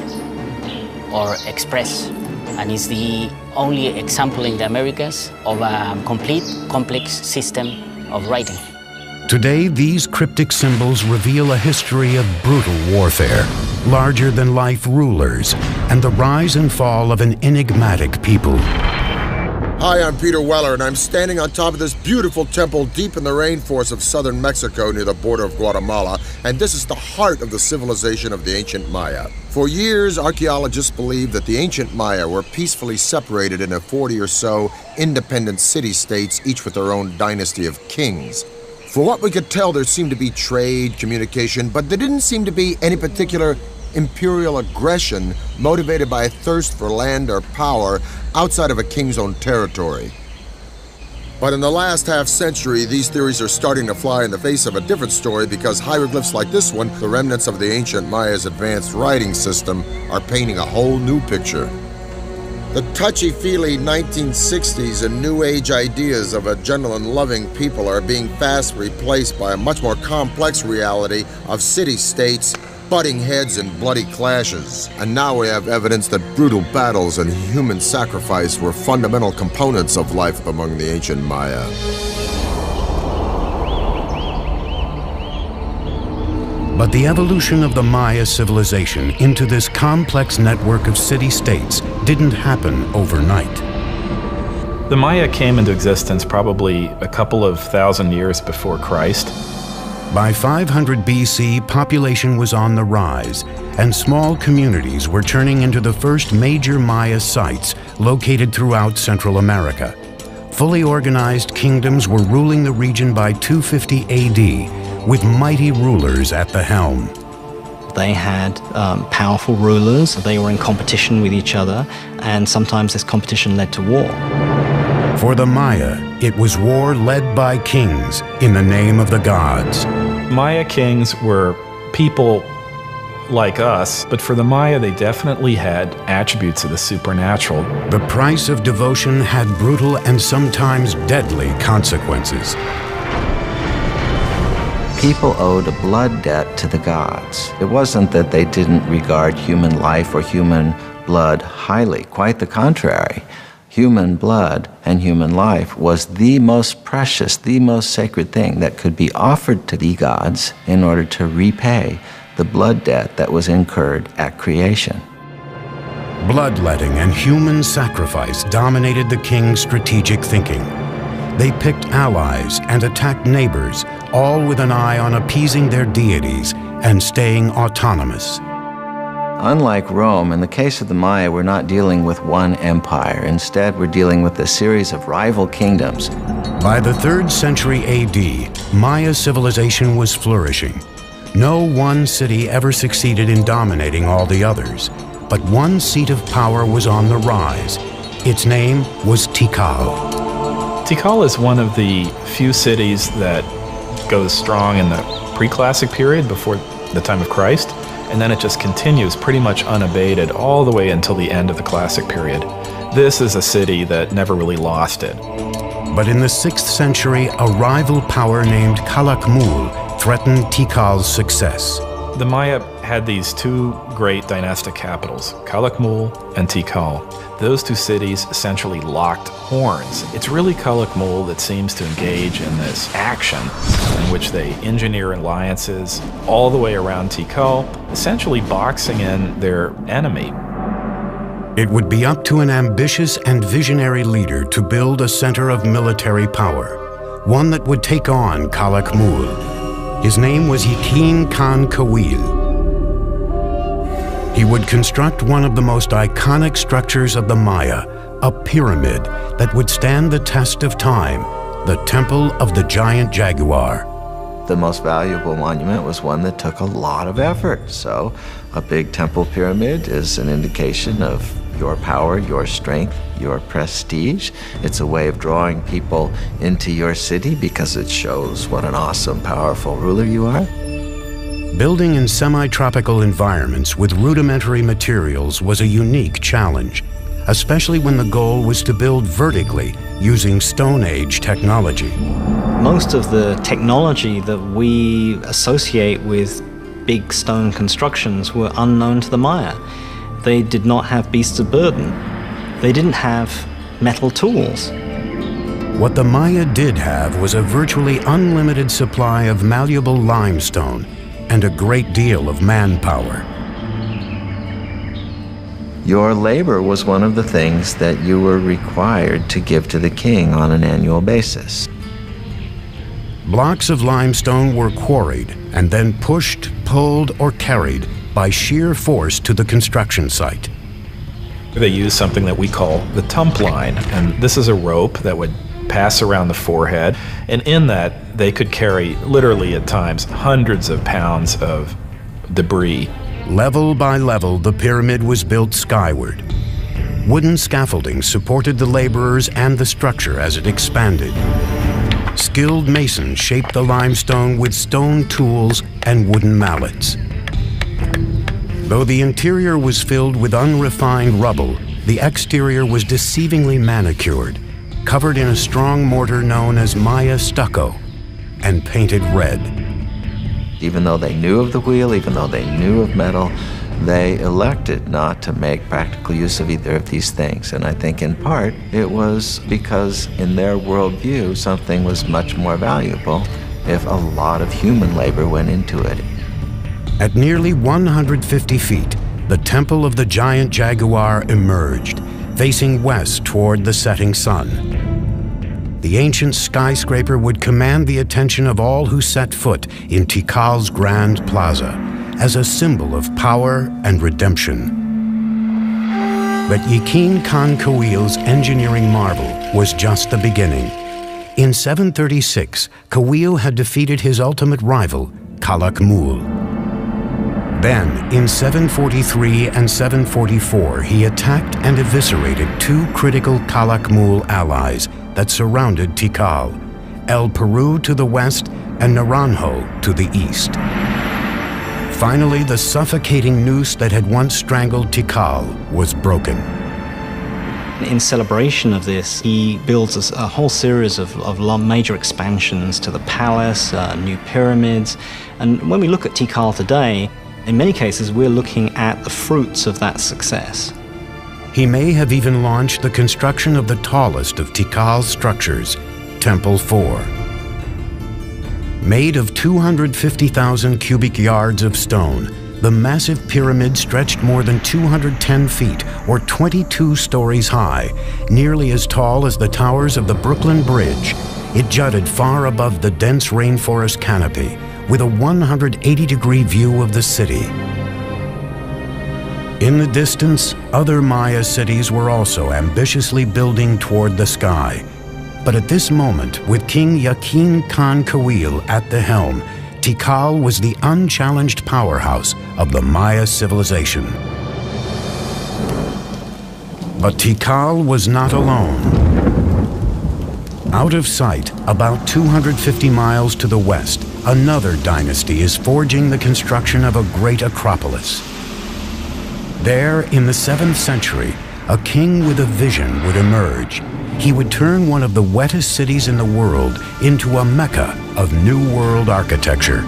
or express. And it's the only example in the Americas of a complete, complex system of writing. Today, these cryptic symbols reveal a history of brutal warfare, larger-than-life rulers, and the rise and fall of an enigmatic people. Hi, I'm Peter Weller, and I'm standing on top of this beautiful temple deep in the rainforest of southern Mexico near the border of Guatemala, and this is the heart of the civilization of the ancient Maya. For years, archaeologists believed that the ancient Maya were peacefully separated into 40 or so independent city-states, each with their own dynasty of kings. For what we could tell, there seemed to be trade, communication, but there didn't seem to be any particular imperial aggression motivated by a thirst for land or power outside of a king's own territory. But in the last half-century, these theories are starting to fly in the face of a different story because hieroglyphs like this one, the remnants of the ancient Maya's advanced writing system, are painting a whole new picture. The touchy-feely 1960s and New Age ideas of a gentle and loving people are being fast replaced by a much more complex reality of city-states, butting heads and bloody clashes. And now we have evidence that brutal battles and human sacrifice were fundamental components of life among the ancient Maya. But the evolution of the Maya civilization into this complex network of city-states didn't happen overnight. The Maya came into existence probably a couple of thousand years before Christ. By 500 BC, population was on the rise, and small communities were turning into the first major Maya sites located throughout Central America. Fully organized kingdoms were ruling the region by 250 AD, with mighty rulers at the helm. They had powerful rulers, they were in competition with each other, and sometimes this competition led to war. For the Maya, it was war led by kings in the name of the gods. Maya kings were people like us, but for the Maya, they definitely had attributes of the supernatural. The price of devotion had brutal and sometimes deadly consequences. People owed a blood debt to the gods. It wasn't that they didn't regard human life or human blood highly. Quite the contrary. Human blood and human life was the most precious, the most sacred thing that could be offered to the gods in order to repay the blood debt that was incurred at creation. Bloodletting and human sacrifice dominated the king's strategic thinking. They picked allies and attacked neighbors, all with an eye on appeasing their deities and staying autonomous. Unlike Rome, in the case of the Maya, we're not dealing with one empire. Instead, we're dealing with a series of rival kingdoms. By the 3rd century AD, Maya civilization was flourishing. No one city ever succeeded in dominating all the others, but one seat of power was on the rise. Its name was Tikal. Tikal is one of the few cities that goes strong in the pre-classic period before the time of Christ, and then it just continues pretty much unabated all the way until the end of the classic period. This is a city that never really lost it. But in the 6th century, a rival power named Calakmul threatened Tikal's success. The Maya had these two great dynastic capitals, Calakmul and Tikal. Those two cities essentially locked horns. It's really Calakmul that seems to engage in this action in which they engineer alliances all the way around Tikal, essentially boxing in their enemy. It would be up to an ambitious and visionary leader to build a center of military power, one that would take on Calakmul. His name was Yakin Khan Kawil. He would construct one of the most iconic structures of the Maya, a pyramid that would stand the test of time, the Temple of the Giant Jaguar. The most valuable monument was one that took a lot of effort. So a big temple pyramid is an indication of your power, your strength, your prestige. It's a way of drawing people into your city because it shows what an awesome, powerful ruler you are. Building in semi-tropical environments with rudimentary materials was a unique challenge, especially when the goal was to build vertically using Stone Age technology. Most of the technology that we associate with big stone constructions were unknown to the Maya. They did not have beasts of burden. They didn't have metal tools. What the Maya did have was a virtually unlimited supply of malleable limestone and a great deal of manpower. Your labor was one of the things that you were required to give to the king on an annual basis. Blocks of limestone were quarried and then pushed, pulled, or carried by sheer force to the construction site. They used something that we call the tump line, and this is a rope that would pass around the forehead, and in that they could carry, literally at times, hundreds of pounds of debris. Level by level, the pyramid was built skyward. Wooden scaffolding supported the laborers and the structure as it expanded. Skilled masons shaped the limestone with stone tools and wooden mallets. Though the interior was filled with unrefined rubble, the exterior was deceivingly manicured, covered in a strong mortar known as Maya stucco, and painted red. Even though they knew of the wheel, even though they knew of metal, they elected not to make practical use of either of these things. And I think in part it was because in their worldview something was much more valuable if a lot of human labor went into it. At nearly 150 feet, the Temple of the Giant Jaguar emerged, facing west toward the setting sun. The ancient skyscraper would command the attention of all who set foot in Tikal's Grand Plaza as a symbol of power and redemption. But Yakin Khan Kawil's engineering marvel was just the beginning. In 736, Kawil had defeated his ultimate rival, Calakmul. Then, in 743 and 744, he attacked and eviscerated two critical Calakmul allies that surrounded Tikal, El Peru to the west and Naranjo to the east. Finally, the suffocating noose that had once strangled Tikal was broken. In celebration of this, he builds a whole series of major expansions to the palace, new pyramids. And when we look at Tikal today, in many cases, we're looking at the fruits of that success. He may have even launched the construction of the tallest of Tikal's structures, Temple 4. Made of 250,000 cubic yards of stone, the massive pyramid stretched more than 210 feet, or 22 stories high, nearly as tall as the towers of the Brooklyn Bridge. It jutted far above the dense rainforest canopy, with a 180-degree view of the city. In the distance, other Maya cities were also ambitiously building toward the sky. But at this moment, with King Yakin Khan Kawil at the helm, Tikal was the unchallenged powerhouse of the Maya civilization. But Tikal was not alone. Out of sight, about 250 miles to the west, another dynasty is forging the construction of a great acropolis. There, in the 7th century, a king with a vision would emerge. He would turn one of the wettest cities in the world into a mecca of New World architecture.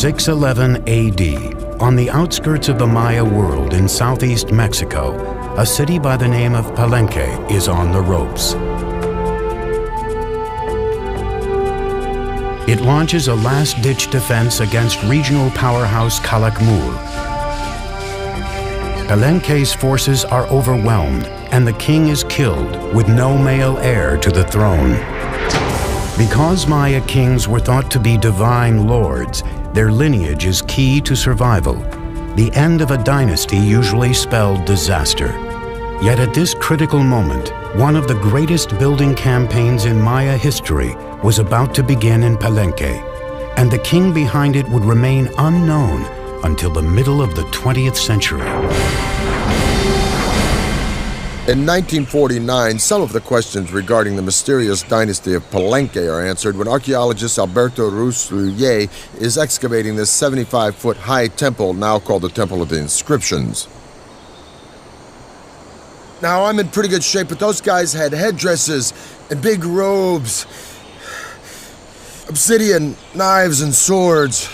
611 AD, on the outskirts of the Maya world in southeast Mexico, a city by the name of Palenque is on the ropes. It launches a last-ditch defense against regional powerhouse Calakmul. Palenque's forces are overwhelmed, and the king is killed with no male heir to the throne. Because Maya kings were thought to be divine lords, their lineage is key to survival. The end of a dynasty usually spelled disaster. Yet at this critical moment, one of the greatest building campaigns in Maya history was about to begin in Palenque, and the king behind it would remain unknown until the middle of the 20th century. In 1949, some of the questions regarding the mysterious dynasty of Palenque are answered when archaeologist Alberto Rusluye is excavating this 75-foot high temple, now called the Temple of the Inscriptions. Now, I'm in pretty good shape, but those guys had headdresses and big robes, obsidian knives and swords.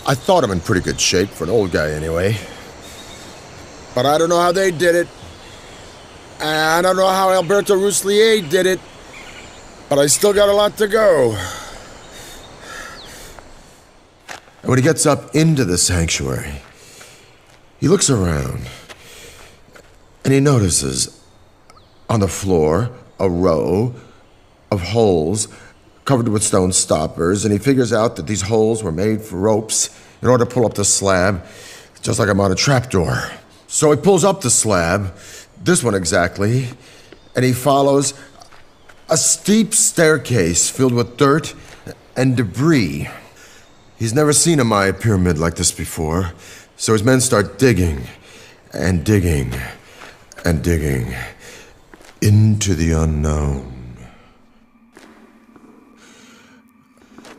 I thought I'm in pretty good shape, for an old guy anyway. But I don't know how they did it. And I don't know how Alberto Ruslier did it. But I still got a lot to go. And when he gets up into the sanctuary, he looks around and he notices on the floor a row of holes covered with stone stoppers, and he figures out that these holes were made for ropes in order to pull up the slab, just like I'm on a trapdoor. So he pulls up the slab, this one exactly, and he follows a steep staircase filled with dirt and debris. He's never seen a Maya pyramid like this before, so his men start digging and digging and digging into the unknown.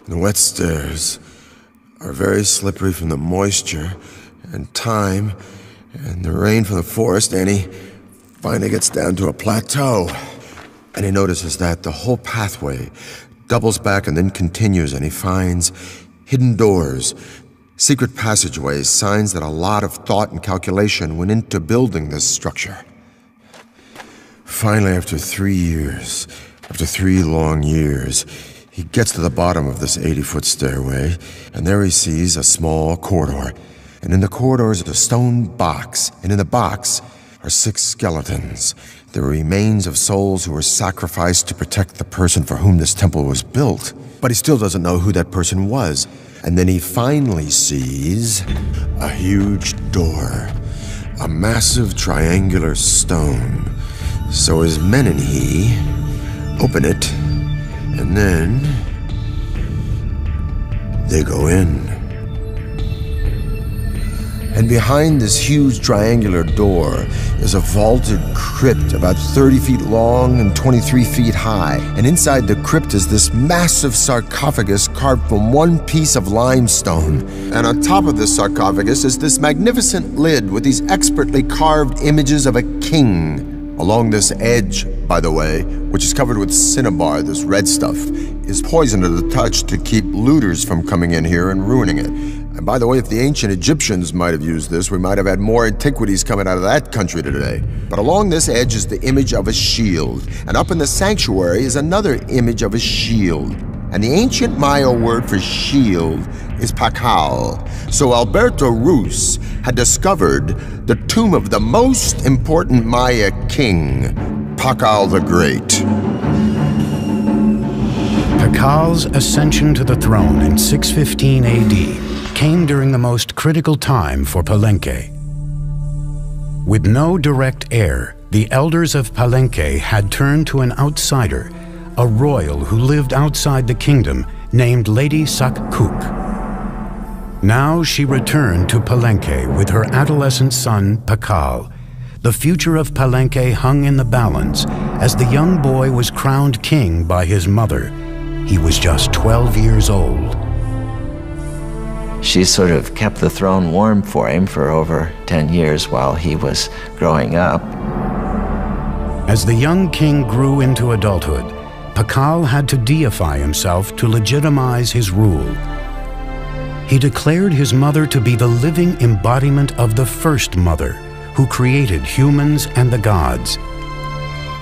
The wet stairs are very slippery from the moisture and time and the rain from the forest, and he finally gets down to a plateau. And he notices that the whole pathway doubles back and then continues, and he finds hidden doors, secret passageways, signs that a lot of thought and calculation went into building this structure. Finally, after 3 long years, he gets to the bottom of this 80-foot stairway, and there he sees a small corridor. And in the corridor is a stone box, and in the box are 6 skeletons, the remains of souls who were sacrificed to protect the person for whom this temple was built. But he still doesn't know who that person was. And then he finally sees a huge door, a massive triangular stone. So his men and he open it, and then they go in. And behind this huge triangular door is a vaulted crypt about 30 feet long and 23 feet high. And inside the crypt is this massive sarcophagus carved from one piece of limestone. And on top of this sarcophagus is this magnificent lid with these expertly carved images of a king. Along this edge, by the way, which is covered with cinnabar, this red stuff, is poisoned to the touch to keep looters from coming in here and ruining it. And by the way, if the ancient Egyptians might have used this, we might have had more antiquities coming out of that country today. But along this edge is the image of a shield, and up in the sanctuary is another image of a shield. And the ancient Maya word for shield is pakal. So Alberto Rus had discovered the tomb of the most important Maya king, Pakal the Great. Pakal's ascension to the throne in 615 AD came during the most critical time for Palenque. With no direct heir, the elders of Palenque had turned to an outsider, a royal who lived outside the kingdom, named Lady Sakkuk. Now she returned to Palenque with her adolescent son, Pakal. The future of Palenque hung in the balance as the young boy was crowned king by his mother. He was just 12 years old. She sort of kept the throne warm for him for over 10 years while he was growing up. As the young king grew into adulthood, Pakal had to deify himself to legitimize his rule. He declared his mother to be the living embodiment of the first mother, who created humans and the gods.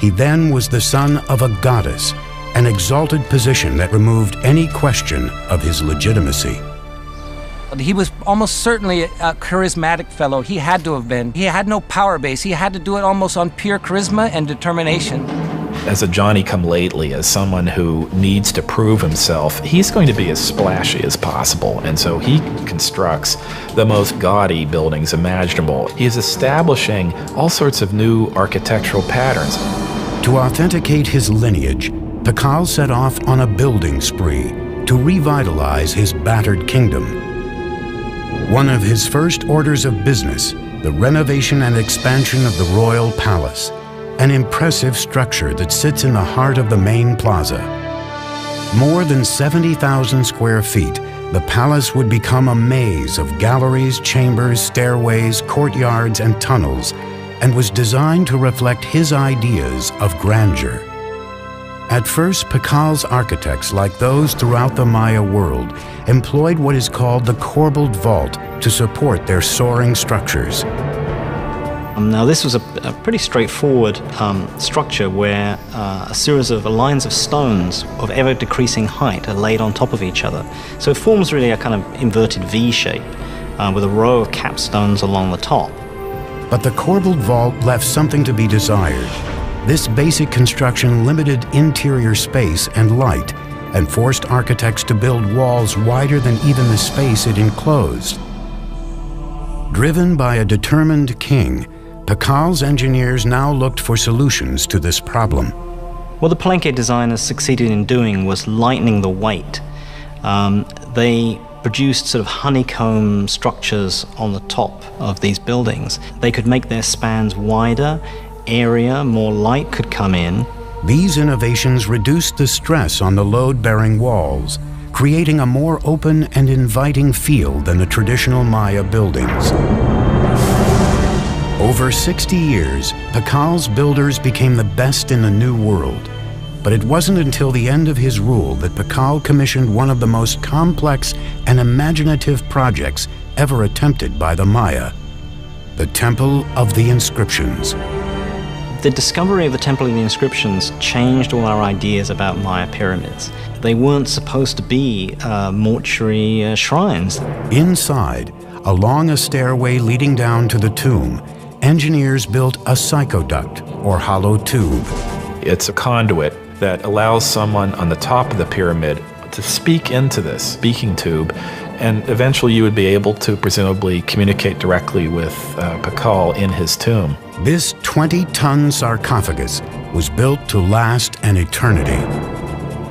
He then was the son of a goddess, an exalted position that removed any question of his legitimacy. He was almost certainly a charismatic fellow. He had to have been. He had no power base. He had to do it almost on pure charisma and determination. As a Johnny-come-lately, as someone who needs to prove himself, he's going to be as splashy as possible, and so he constructs the most gaudy buildings imaginable. He is establishing all sorts of new architectural patterns. To authenticate his lineage, Pakal set off on a building spree to revitalize his battered kingdom. One of his first orders of business, the renovation and expansion of the royal palace, an impressive structure that sits in the heart of the main plaza. More than 70,000 square feet, the palace would become a maze of galleries, chambers, stairways, courtyards, and tunnels, and was designed to reflect his ideas of grandeur. At first, Pakal's architects, like those throughout the Maya world, employed what is called the corbelled vault to support their soaring structures. Now, this was a pretty straightforward structure where a series of lines of stones of ever-decreasing height are laid on top of each other. So it forms really a kind of inverted V shape with a row of capstones along the top. But the corbelled vault left something to be desired. This basic construction limited interior space and light and forced architects to build walls wider than even the space it enclosed. Driven by a determined king, Pakal's engineers now looked for solutions to this problem. What the Palenque designers succeeded in doing was lightening the weight. They produced sort of honeycomb structures on the top of these buildings. They could make their spans wider, airier, more light could come in. These innovations reduced the stress on the load-bearing walls, creating a more open and inviting feel than the traditional Maya buildings. Over 60 years, Pakal's builders became the best in the New World. But it wasn't until the end of his rule that Pakal commissioned one of the most complex and imaginative projects ever attempted by the Maya, the Temple of the Inscriptions. The discovery of the Temple of the Inscriptions changed all our ideas about Maya pyramids. They weren't supposed to be mortuary shrines. Inside, along a stairway leading down to the tomb, engineers built a psychoduct, or hollow tube. It's a conduit that allows someone on the top of the pyramid to speak into this speaking tube, and eventually you would be able to presumably communicate directly with Pakal in his tomb. This 20-ton sarcophagus was built to last an eternity.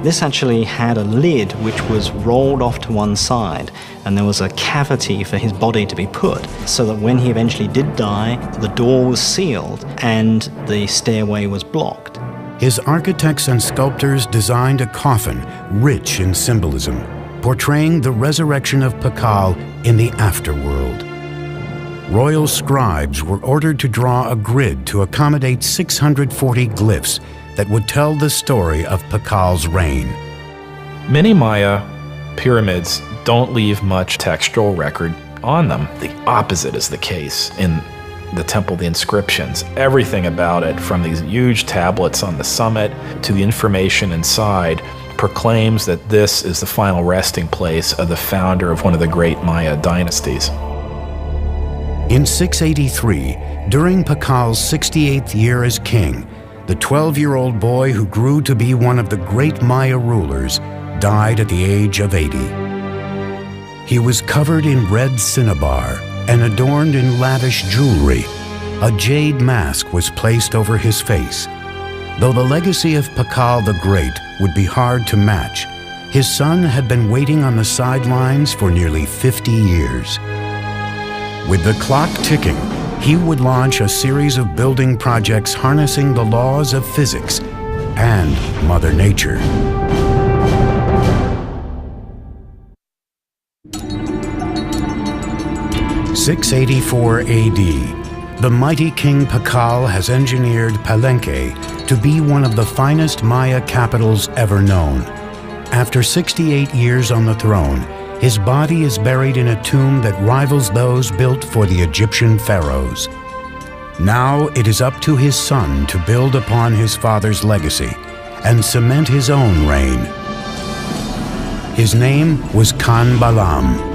This actually had a lid which was rolled off to one side, and there was a cavity for his body to be put, so that when he eventually did die, the door was sealed and the stairway was blocked. His architects and sculptors designed a coffin rich in symbolism, portraying the resurrection of Pakal in the afterworld. Royal scribes were ordered to draw a grid to accommodate 640 glyphs that would tell the story of Pakal's reign. Many Maya pyramids don't leave much textual record on them. The opposite is the case in the Temple of the Inscriptions. Everything about it, from these huge tablets on the summit to the information inside, proclaims that this is the final resting place of the founder of one of the great Maya dynasties. In 683, during Pakal's 68th year as king, the 12-year-old boy who grew to be one of the great Maya rulers died at the age of 80. He was covered in red cinnabar and adorned in lavish jewelry. A jade mask was placed over his face. Though the legacy of Pakal the Great would be hard to match, his son had been waiting on the sidelines for nearly 50 years. With the clock ticking, he would launch a series of building projects harnessing the laws of physics and Mother Nature. In 684 AD, the mighty King Pakal has engineered Palenque to be one of the finest Maya capitals ever known. After 68 years on the throne, his body is buried in a tomb that rivals those built for the Egyptian pharaohs. Now it is up to his son to build upon his father's legacy and cement his own reign. His name was Khan Balam.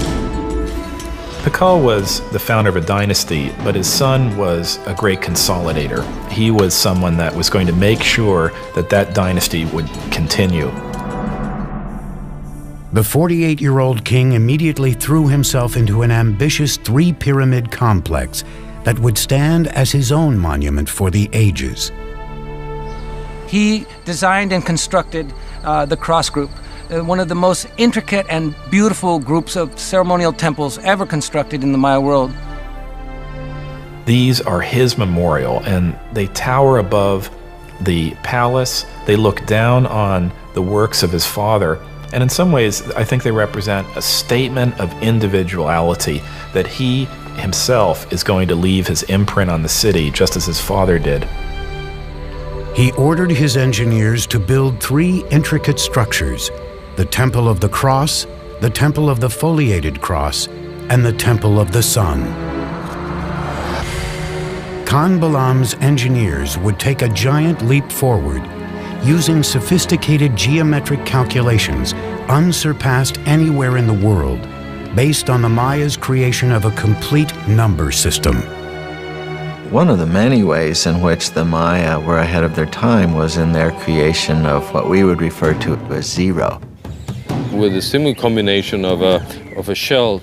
Pakal was the founder of a dynasty, but his son was a great consolidator. He was someone that was going to make sure that that dynasty would continue. The 48-year-old king immediately threw himself into an ambitious three-pyramid complex that would stand as his own monument for the ages. He designed and constructed the cross group, one of the most intricate and beautiful groups of ceremonial temples ever constructed in the Maya world. These are his memorial, and they tower above the palace. They look down on the works of his father, and in some ways, I think they represent a statement of individuality, that he himself is going to leave his imprint on the city, just as his father did. He ordered his engineers to build three intricate structures: the Temple of the Cross, the Temple of the Foliated Cross, and the Temple of the Sun. Khan Balam's engineers would take a giant leap forward, using sophisticated geometric calculations unsurpassed anywhere in the world, based on the Maya's creation of a complete number system. One of the many ways in which the Maya were ahead of their time was in their creation of what we would refer to as zero. With a simple combination of a shell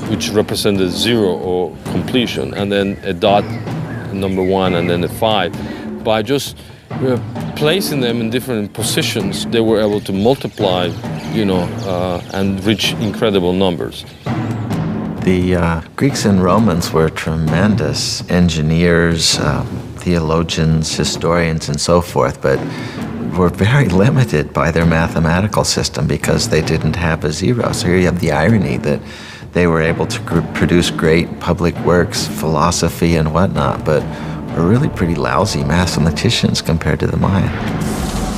which represented zero or completion, and then a dot, number one, and then a 5. By just placing them in different positions, they were able to multiply, and reach incredible numbers. The Greeks and Romans were tremendous engineers, theologians, historians, and so forth, but were very limited by their mathematical system because they didn't have a zero. So here you have the irony that they were able to produce great public works, philosophy, and whatnot, but were really pretty lousy mathematicians compared to the Maya.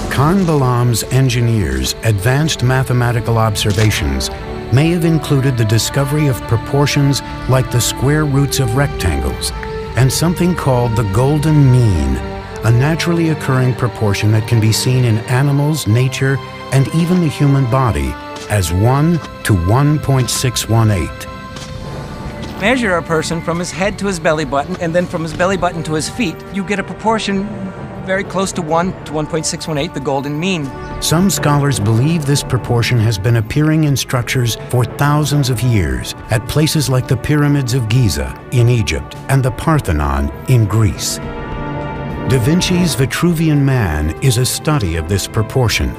Khan Balam's engineers' advanced mathematical observations may have included the discovery of proportions like the square roots of rectangles and something called the golden mean, a naturally occurring proportion that can be seen in animals, nature, and even the human body as 1 to 1.618. Measure a person from his head to his belly button, and then from his belly button to his feet. You get a proportion very close to 1 to 1.618, the golden mean. Some scholars believe this proportion has been appearing in structures for thousands of years at places like the pyramids of Giza in Egypt and the Parthenon in Greece. Da Vinci's Vitruvian Man is a study of this proportion,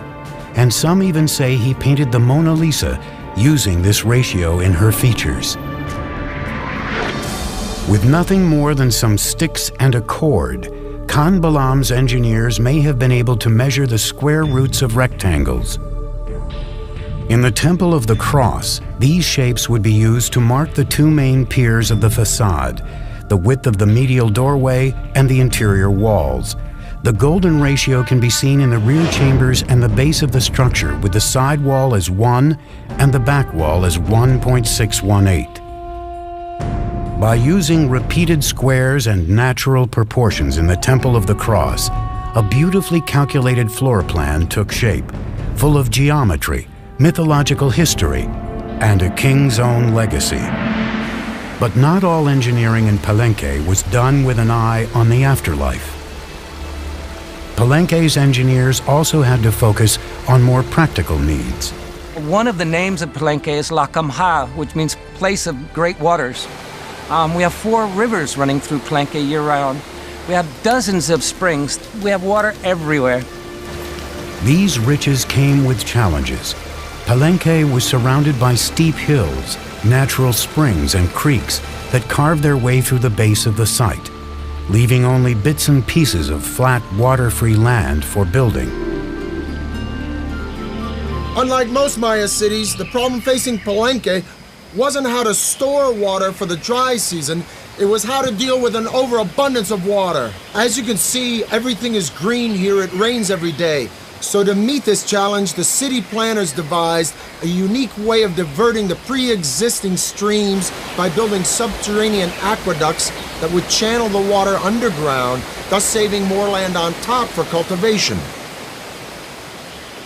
and some even say he painted the Mona Lisa using this ratio in her features. With nothing more than some sticks and a cord, Khan Balam's engineers may have been able to measure the square roots of rectangles. In the Temple of the Cross, these shapes would be used to mark the two main piers of the facade, the width of the medial doorway and the interior walls. The golden ratio can be seen in the rear chambers and the base of the structure, with the side wall as 1 and the back wall as 1.618. By using repeated squares and natural proportions in the Temple of the Cross, a beautifully calculated floor plan took shape, full of geometry, mythological history, and a king's own legacy. But not all engineering in Palenque was done with an eye on the afterlife. Palenque's engineers also had to focus on more practical needs. One of the names of Palenque is La Camha, which means place of great waters. We have 4 rivers running through Palenque year-round. We have dozens of springs. We have water everywhere. These riches came with challenges. Palenque was surrounded by steep hills, natural springs and creeks that carved their way through the base of the site, leaving only bits and pieces of flat, water-free land for building. Unlike most Maya cities, the problem facing Palenque wasn't how to store water for the dry season. It was how to deal with an overabundance of water. As you can see, everything is green here. It rains every day. So to meet this challenge, the city planners devised a unique way of diverting the pre-existing streams by building subterranean aqueducts that would channel the water underground, thus saving more land on top for cultivation.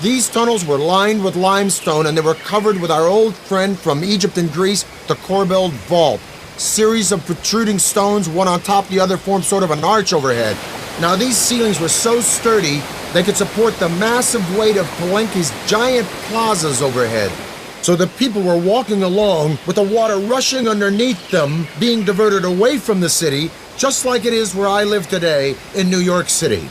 These tunnels were lined with limestone and they were covered with our old friend from Egypt and Greece, the corbelled vault. Series of protruding stones, one on top of the other, formed sort of an arch overhead. Now these ceilings were so sturdy they could support the massive weight of Palenque's giant plazas overhead. So the people were walking along with the water rushing underneath them, being diverted away from the city, just like it is where I live today in New York City.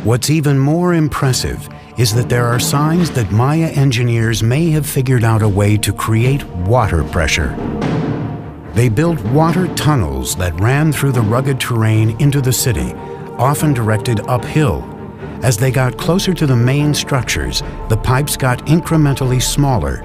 What's even more impressive is that there are signs that Maya engineers may have figured out a way to create water pressure. They built water tunnels that ran through the rugged terrain into the city, often directed uphill. As they got closer to the main structures, the pipes got incrementally smaller.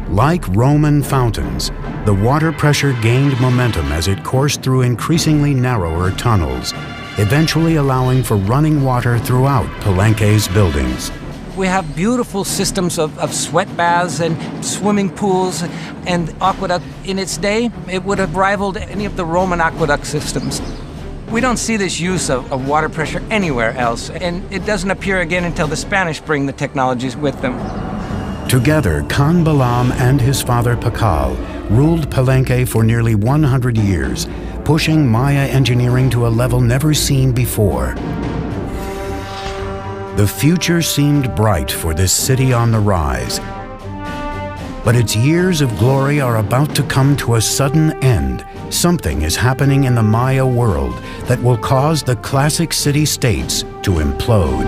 Like Roman fountains, the water pressure gained momentum as it coursed through increasingly narrower tunnels, eventually allowing for running water throughout Palenque's buildings. We have beautiful systems of sweat baths and swimming pools and aqueduct. In its day, it would have rivaled any of the Roman aqueduct systems. We don't see this use of water pressure anywhere else, and it doesn't appear again until the Spanish bring the technologies with them. Together, Khan Balam and his father Pakal ruled Palenque for nearly 100 years, pushing Maya engineering to a level never seen before. The future seemed bright for this city on the rise. But its years of glory are about to come to a sudden end. Something is happening in the Maya world that will cause the classic city-states to implode.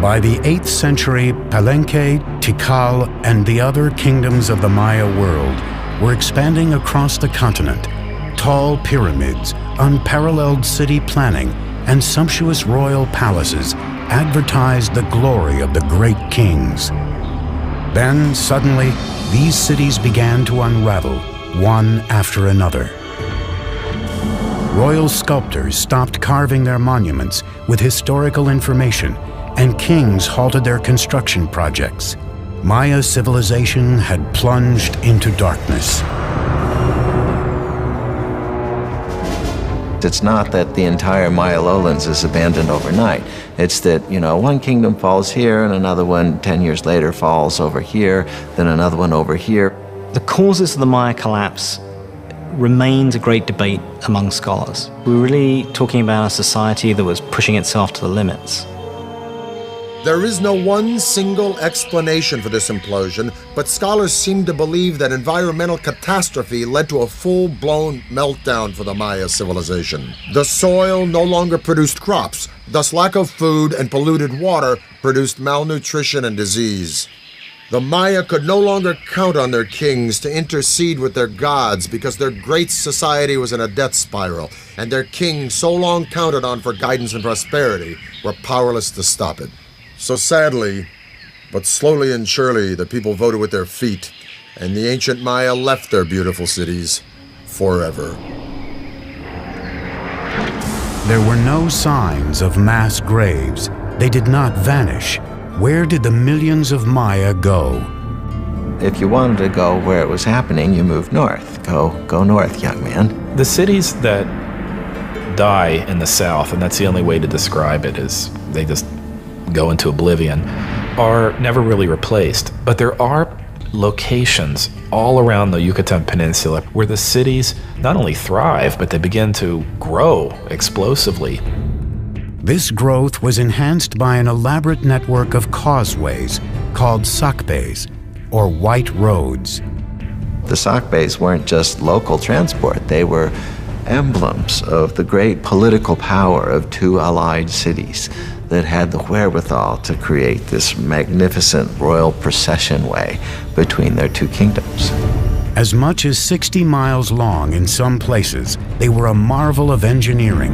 By the 8th century, Palenque, Tikal, and the other kingdoms of the Maya world were expanding across the continent. Tall pyramids, unparalleled city planning, and sumptuous royal palaces advertised the glory of the great kings. Then, suddenly, these cities began to unravel, one after another. Royal sculptors stopped carving their monuments with historical information, and kings halted their construction projects. Maya civilization had plunged into darkness. It's not that the entire Maya lowlands is abandoned overnight. It's that, one kingdom falls here and another one 10 years later falls over here, then another one over here. The causes of the Maya collapse remains a great debate among scholars. We're really talking about a society that was pushing itself to the limits. There is no one single explanation for this implosion, but scholars seem to believe that environmental catastrophe led to a full-blown meltdown for the Maya civilization. The soil no longer produced crops, thus lack of food and polluted water produced malnutrition and disease. The Maya could no longer count on their kings to intercede with their gods because their great society was in a death spiral, and their kings, so long counted on for guidance and prosperity, were powerless to stop it. So sadly, but slowly and surely, the people voted with their feet, and the ancient Maya left their beautiful cities forever. There were no signs of mass graves. They did not vanish. Where did the millions of Maya go? If you wanted to go where it was happening, you moved north. Go north, young man. The cities that die in the south, and that's the only way to describe it, is they just go into oblivion, are never really replaced. But there are locations all around the Yucatan Peninsula where the cities not only thrive, but they begin to grow explosively. This growth was enhanced by an elaborate network of causeways called sacbes, or white roads. The sacbes weren't just local transport, they were emblems of the great political power of two allied cities that had the wherewithal to create this magnificent royal procession way between their two kingdoms. As much as 60 miles long in some places, they were a marvel of engineering.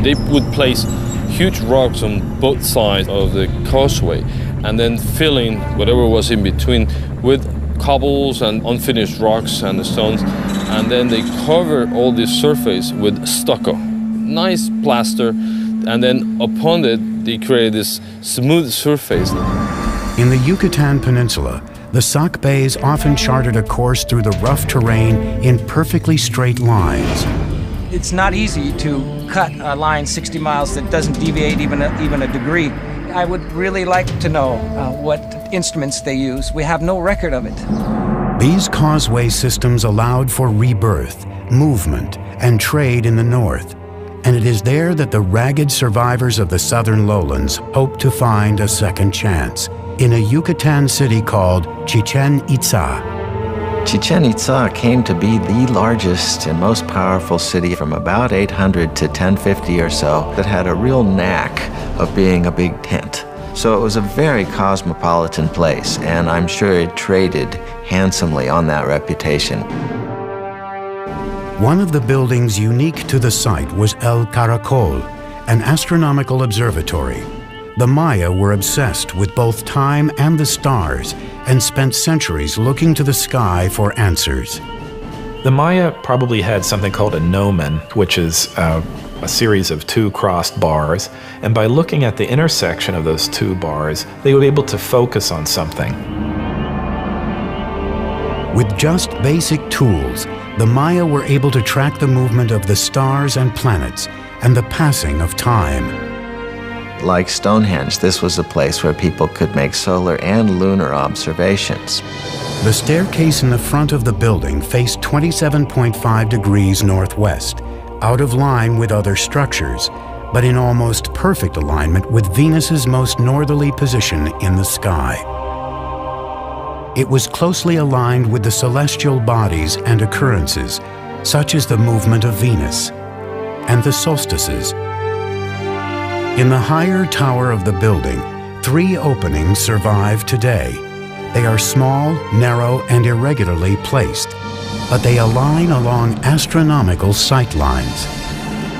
They would place huge rocks on both sides of the causeway and then filling whatever was in between with cobbles and unfinished rocks and stones, and then they cover all this surface with stucco, nice plaster, and then upon it they create this smooth surface. In the Yucatan Peninsula, the Sac Bays often charted a course through the rough terrain in perfectly straight lines. It's not easy to cut a line 60 miles that doesn't deviate even a degree. I would really like to know what instruments they use. We have no record of it. These causeway systems allowed for rebirth, movement, and trade in the north, and it is there that the ragged survivors of the southern lowlands hope to find a second chance, in a Yucatan city called Chichen Itza. Chichen Itza came to be the largest and most powerful city from about 800 to 1050 or so that had a real knack of being a big tent. So it was a very cosmopolitan place, and I'm sure it traded handsomely on that reputation. One of the buildings unique to the site was El Caracol, an astronomical observatory. The Maya were obsessed with both time and the stars and spent centuries looking to the sky for answers. The Maya probably had something called a gnomon, which is a series of two crossed bars, and by looking at the intersection of those two bars, they would be able to focus on something. With just basic tools, the Maya were able to track the movement of the stars and planets and the passing of time. Like Stonehenge, this was a place where people could make solar and lunar observations. The staircase in the front of the building faced 27.5 degrees northwest, out of line with other structures, but in almost perfect alignment with Venus's most northerly position in the sky. It was closely aligned with the celestial bodies and occurrences, such as the movement of Venus and the solstices. In the higher tower of the building, 3 openings survive today. They are small, narrow, and irregularly placed, but they align along astronomical sight lines.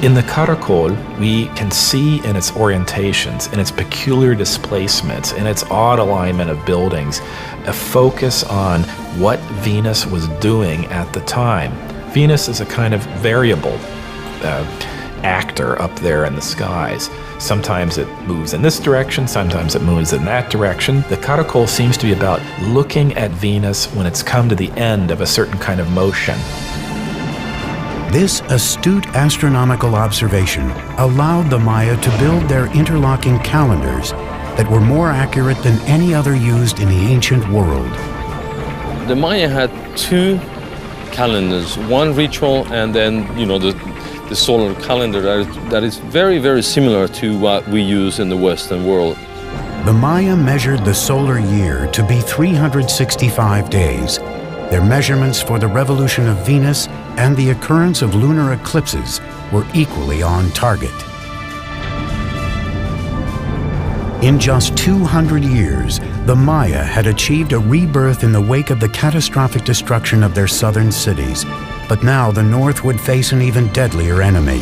In the Caracol, we can see in its orientations, in its peculiar displacements, in its odd alignment of buildings, a focus on what Venus was doing at the time. Venus is a kind of variable actor up there in the skies. Sometimes it moves in this direction, sometimes it moves in that direction. The Caracol seems to be about looking at Venus when it's come to the end of a certain kind of motion. This astute astronomical observation allowed the Maya to build their interlocking calendars that were more accurate than any other used in the ancient world. The Maya had 2 calendars, one ritual and then, the solar calendar that is very, very similar to what we use in the Western world. The Maya measured the solar year to be 365 days. Their measurements for the revolution of Venus and the occurrence of lunar eclipses were equally on target. In just 200 years, the Maya had achieved a rebirth in the wake of the catastrophic destruction of their southern cities. But now the North would face an even deadlier enemy,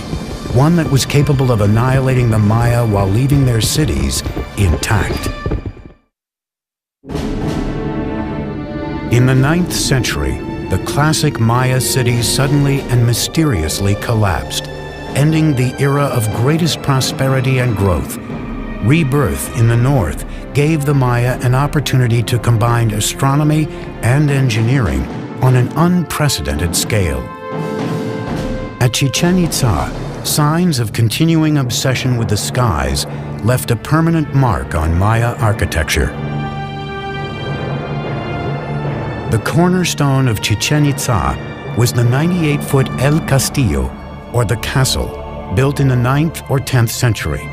one that was capable of annihilating the Maya while leaving their cities intact. In the 9th century, the classic Maya cities suddenly and mysteriously collapsed, ending the era of greatest prosperity and growth. Rebirth in the North gave the Maya an opportunity to combine astronomy and engineering on an unprecedented scale. At Chichen Itza, signs of continuing obsession with the skies left a permanent mark on Maya architecture. The cornerstone of Chichen Itza was the 98-foot El Castillo, or the castle, built in the 9th or 10th century.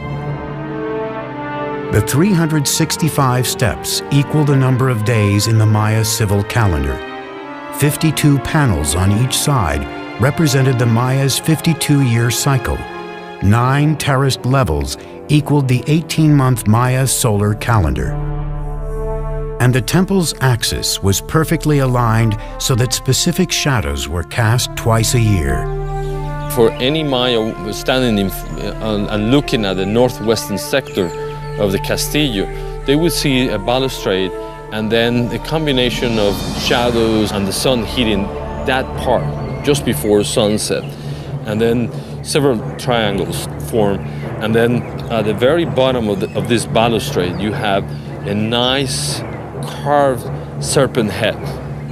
The 365 steps equal the number of days in the Maya civil calendar. 52 panels on each side represented the Maya's 52-year cycle. 9 terraced levels equaled the 18-month Maya solar calendar. And the temple's axis was perfectly aligned so that specific shadows were cast twice a year. For any Maya standing and looking at the northwestern sector of the Castillo, they would see a balustrade and then a combination of shadows and the sun hitting that part just before sunset. And then several triangles form. And then at the very bottom of this balustrade, you have a nice carved serpent head,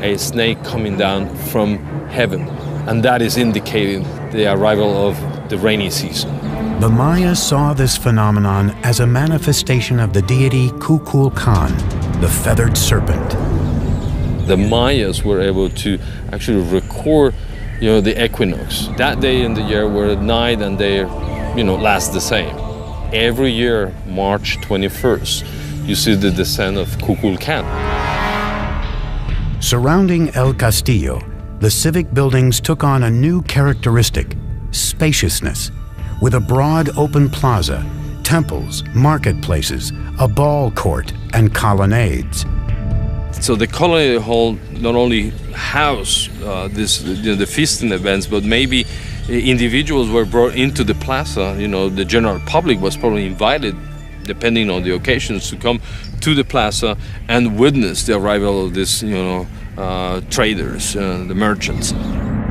a snake coming down from heaven. And that is indicating the arrival of the rainy season. The Maya saw this phenomenon as a manifestation of the deity Kukulkan, the feathered serpent. The Mayas were able to actually record, the equinox. That day in the year where night and day, last the same. Every year, March 21st, you see the descent of Kukulkan. Surrounding El Castillo, the civic buildings took on a new characteristic: spaciousness, with a broad open plaza, temples, marketplaces, a ball court, and colonnades. So the colony hall not only housed the feasting events, but maybe individuals were brought into the plaza. The general public was probably invited, depending on the occasions, to come to the plaza and witness the arrival of this, traders, the merchants.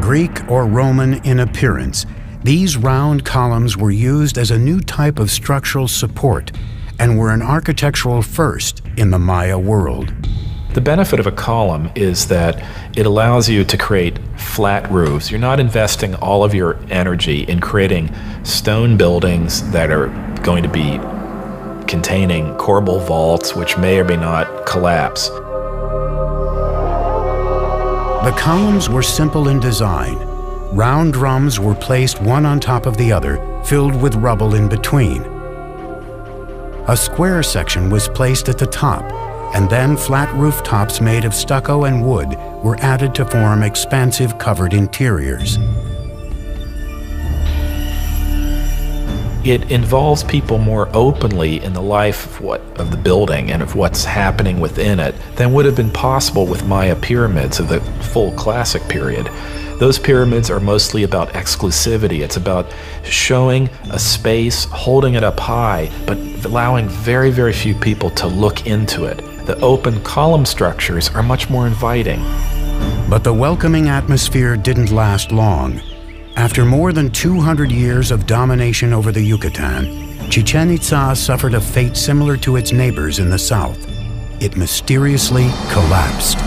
Greek or Roman in appearance, these round columns were used as a new type of structural support and were an architectural first in the Maya world. The benefit of a column is that it allows you to create flat roofs. You're not investing all of your energy in creating stone buildings that are going to be containing corbel vaults, which may or may not collapse. The columns were simple in design. Round drums were placed one on top of the other, filled with rubble in between. A square section was placed at the top, and then flat rooftops made of stucco and wood were added to form expansive covered interiors. It involves people more openly in the life of the building and of what's happening within it than would have been possible with Maya pyramids of the full classic period. Those pyramids are mostly about exclusivity. It's about showing a space, holding it up high, but allowing very, very few people to look into it. The open column structures are much more inviting. But the welcoming atmosphere didn't last long. After more than 200 years of domination over the Yucatan, Chichen Itza suffered a fate similar to its neighbors in the south. It mysteriously collapsed.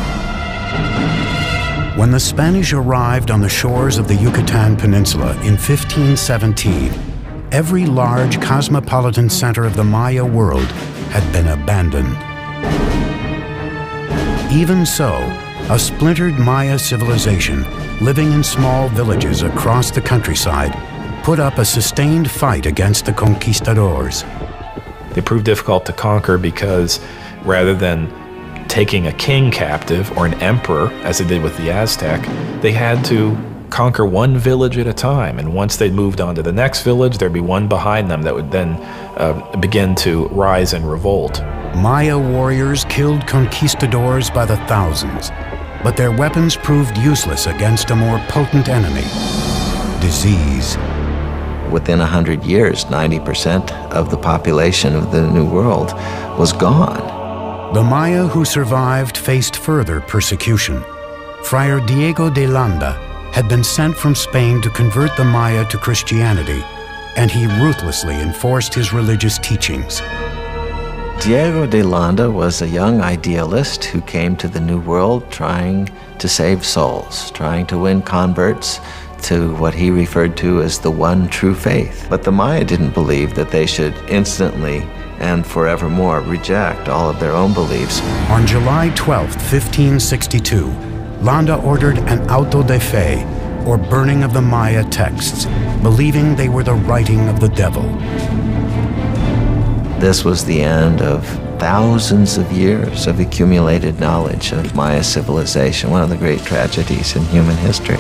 When the Spanish arrived on the shores of the Yucatan Peninsula in 1517, every large cosmopolitan center of the Maya world had been abandoned. Even so, a splintered Maya civilization living in small villages across the countryside put up a sustained fight against the conquistadors. They proved difficult to conquer because rather than taking a king captive or an emperor, as they did with the Aztec, they had to conquer one village at a time. And once they moved on to the next village, there'd be one behind them that would then begin to rise and revolt. Maya warriors killed conquistadors by the thousands, but their weapons proved useless against a more potent enemy: disease. Within 100 years, 90% of the population of the New World was gone. The Maya who survived faced further persecution. Friar Diego de Landa had been sent from Spain to convert the Maya to Christianity, and he ruthlessly enforced his religious teachings. Diego de Landa was a young idealist who came to the New World trying to save souls, trying to win converts to what he referred to as the one true faith. But the Maya didn't believe that they should instantly and forevermore reject all of their own beliefs. On July 12, 1562, Landa ordered an auto de fe, or burning of the Maya texts, believing they were the writing of the devil. This was the end of thousands of years of accumulated knowledge of Maya civilization, one of the great tragedies in human history.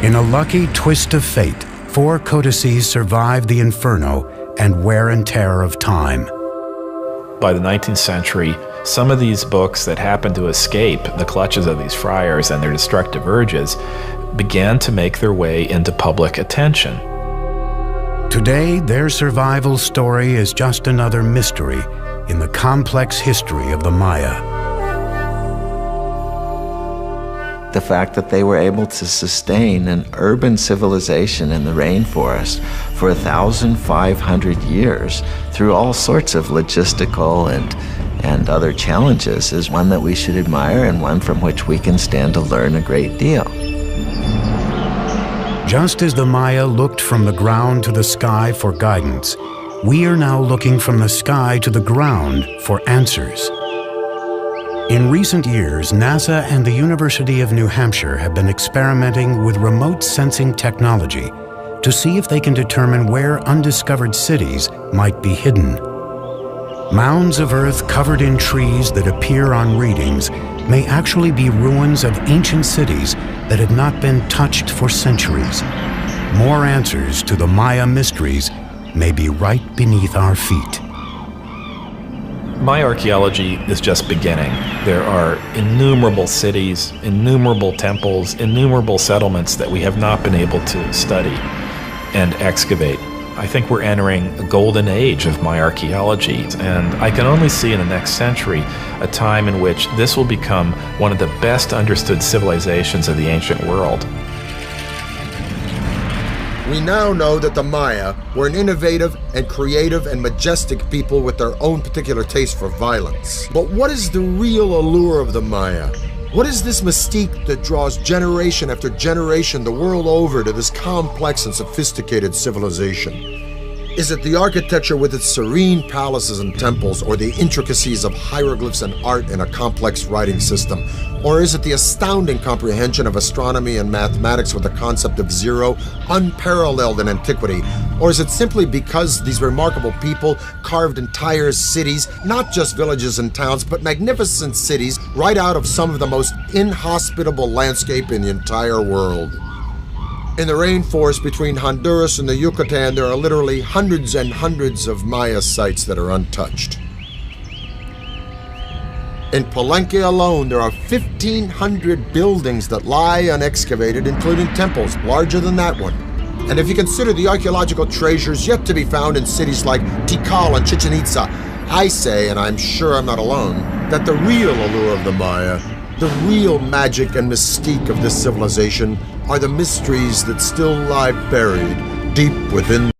In a lucky twist of fate, 4 codices survived the inferno and wear and tear of time. By the 19th century, some of these books that happened to escape the clutches of these friars and their destructive urges began to make their way into public attention. Today, their survival story is just another mystery in the complex history of the Maya. The fact that they were able to sustain an urban civilization in the rainforest for 1,500 years through all sorts of logistical and other challenges is one that we should admire and one from which we can stand to learn a great deal. Just as the Maya looked from the ground to the sky for guidance, we are now looking from the sky to the ground for answers. In recent years, NASA and the University of New Hampshire have been experimenting with remote sensing technology to see if they can determine where undiscovered cities might be hidden. Mounds of earth covered in trees that appear on readings may actually be ruins of ancient cities that had not been touched for centuries. More answers to the Maya mysteries may be right beneath our feet. Maya archaeology is just beginning. There are innumerable cities, innumerable temples, innumerable settlements that we have not been able to study and excavate. I think we're entering a golden age of Maya archaeology, and I can only see in the next century a time in which this will become one of the best understood civilizations of the ancient world. We now know that the Maya were an innovative and creative and majestic people with their own particular taste for violence. But what is the real allure of the Maya? What is this mystique that draws generation after generation the world over to this complex and sophisticated civilization? Is it the architecture with its serene palaces and temples, or the intricacies of hieroglyphs and art in a complex writing system? Or is it the astounding comprehension of astronomy and mathematics with the concept of zero, unparalleled in antiquity? Or is it simply because these remarkable people carved entire cities, not just villages and towns, but magnificent cities, right out of some of the most inhospitable landscape in the entire world? In the rainforest between Honduras and the Yucatan, there are literally hundreds and hundreds of Maya sites that are untouched. In Palenque alone, there are 1,500 buildings that lie unexcavated, including temples larger than that one. And if you consider the archaeological treasures yet to be found in cities like Tikal and Chichen Itza, I say, and I'm sure I'm not alone, that the real allure of the Maya, the real magic and mystique of this civilization, are the mysteries that still lie buried deep within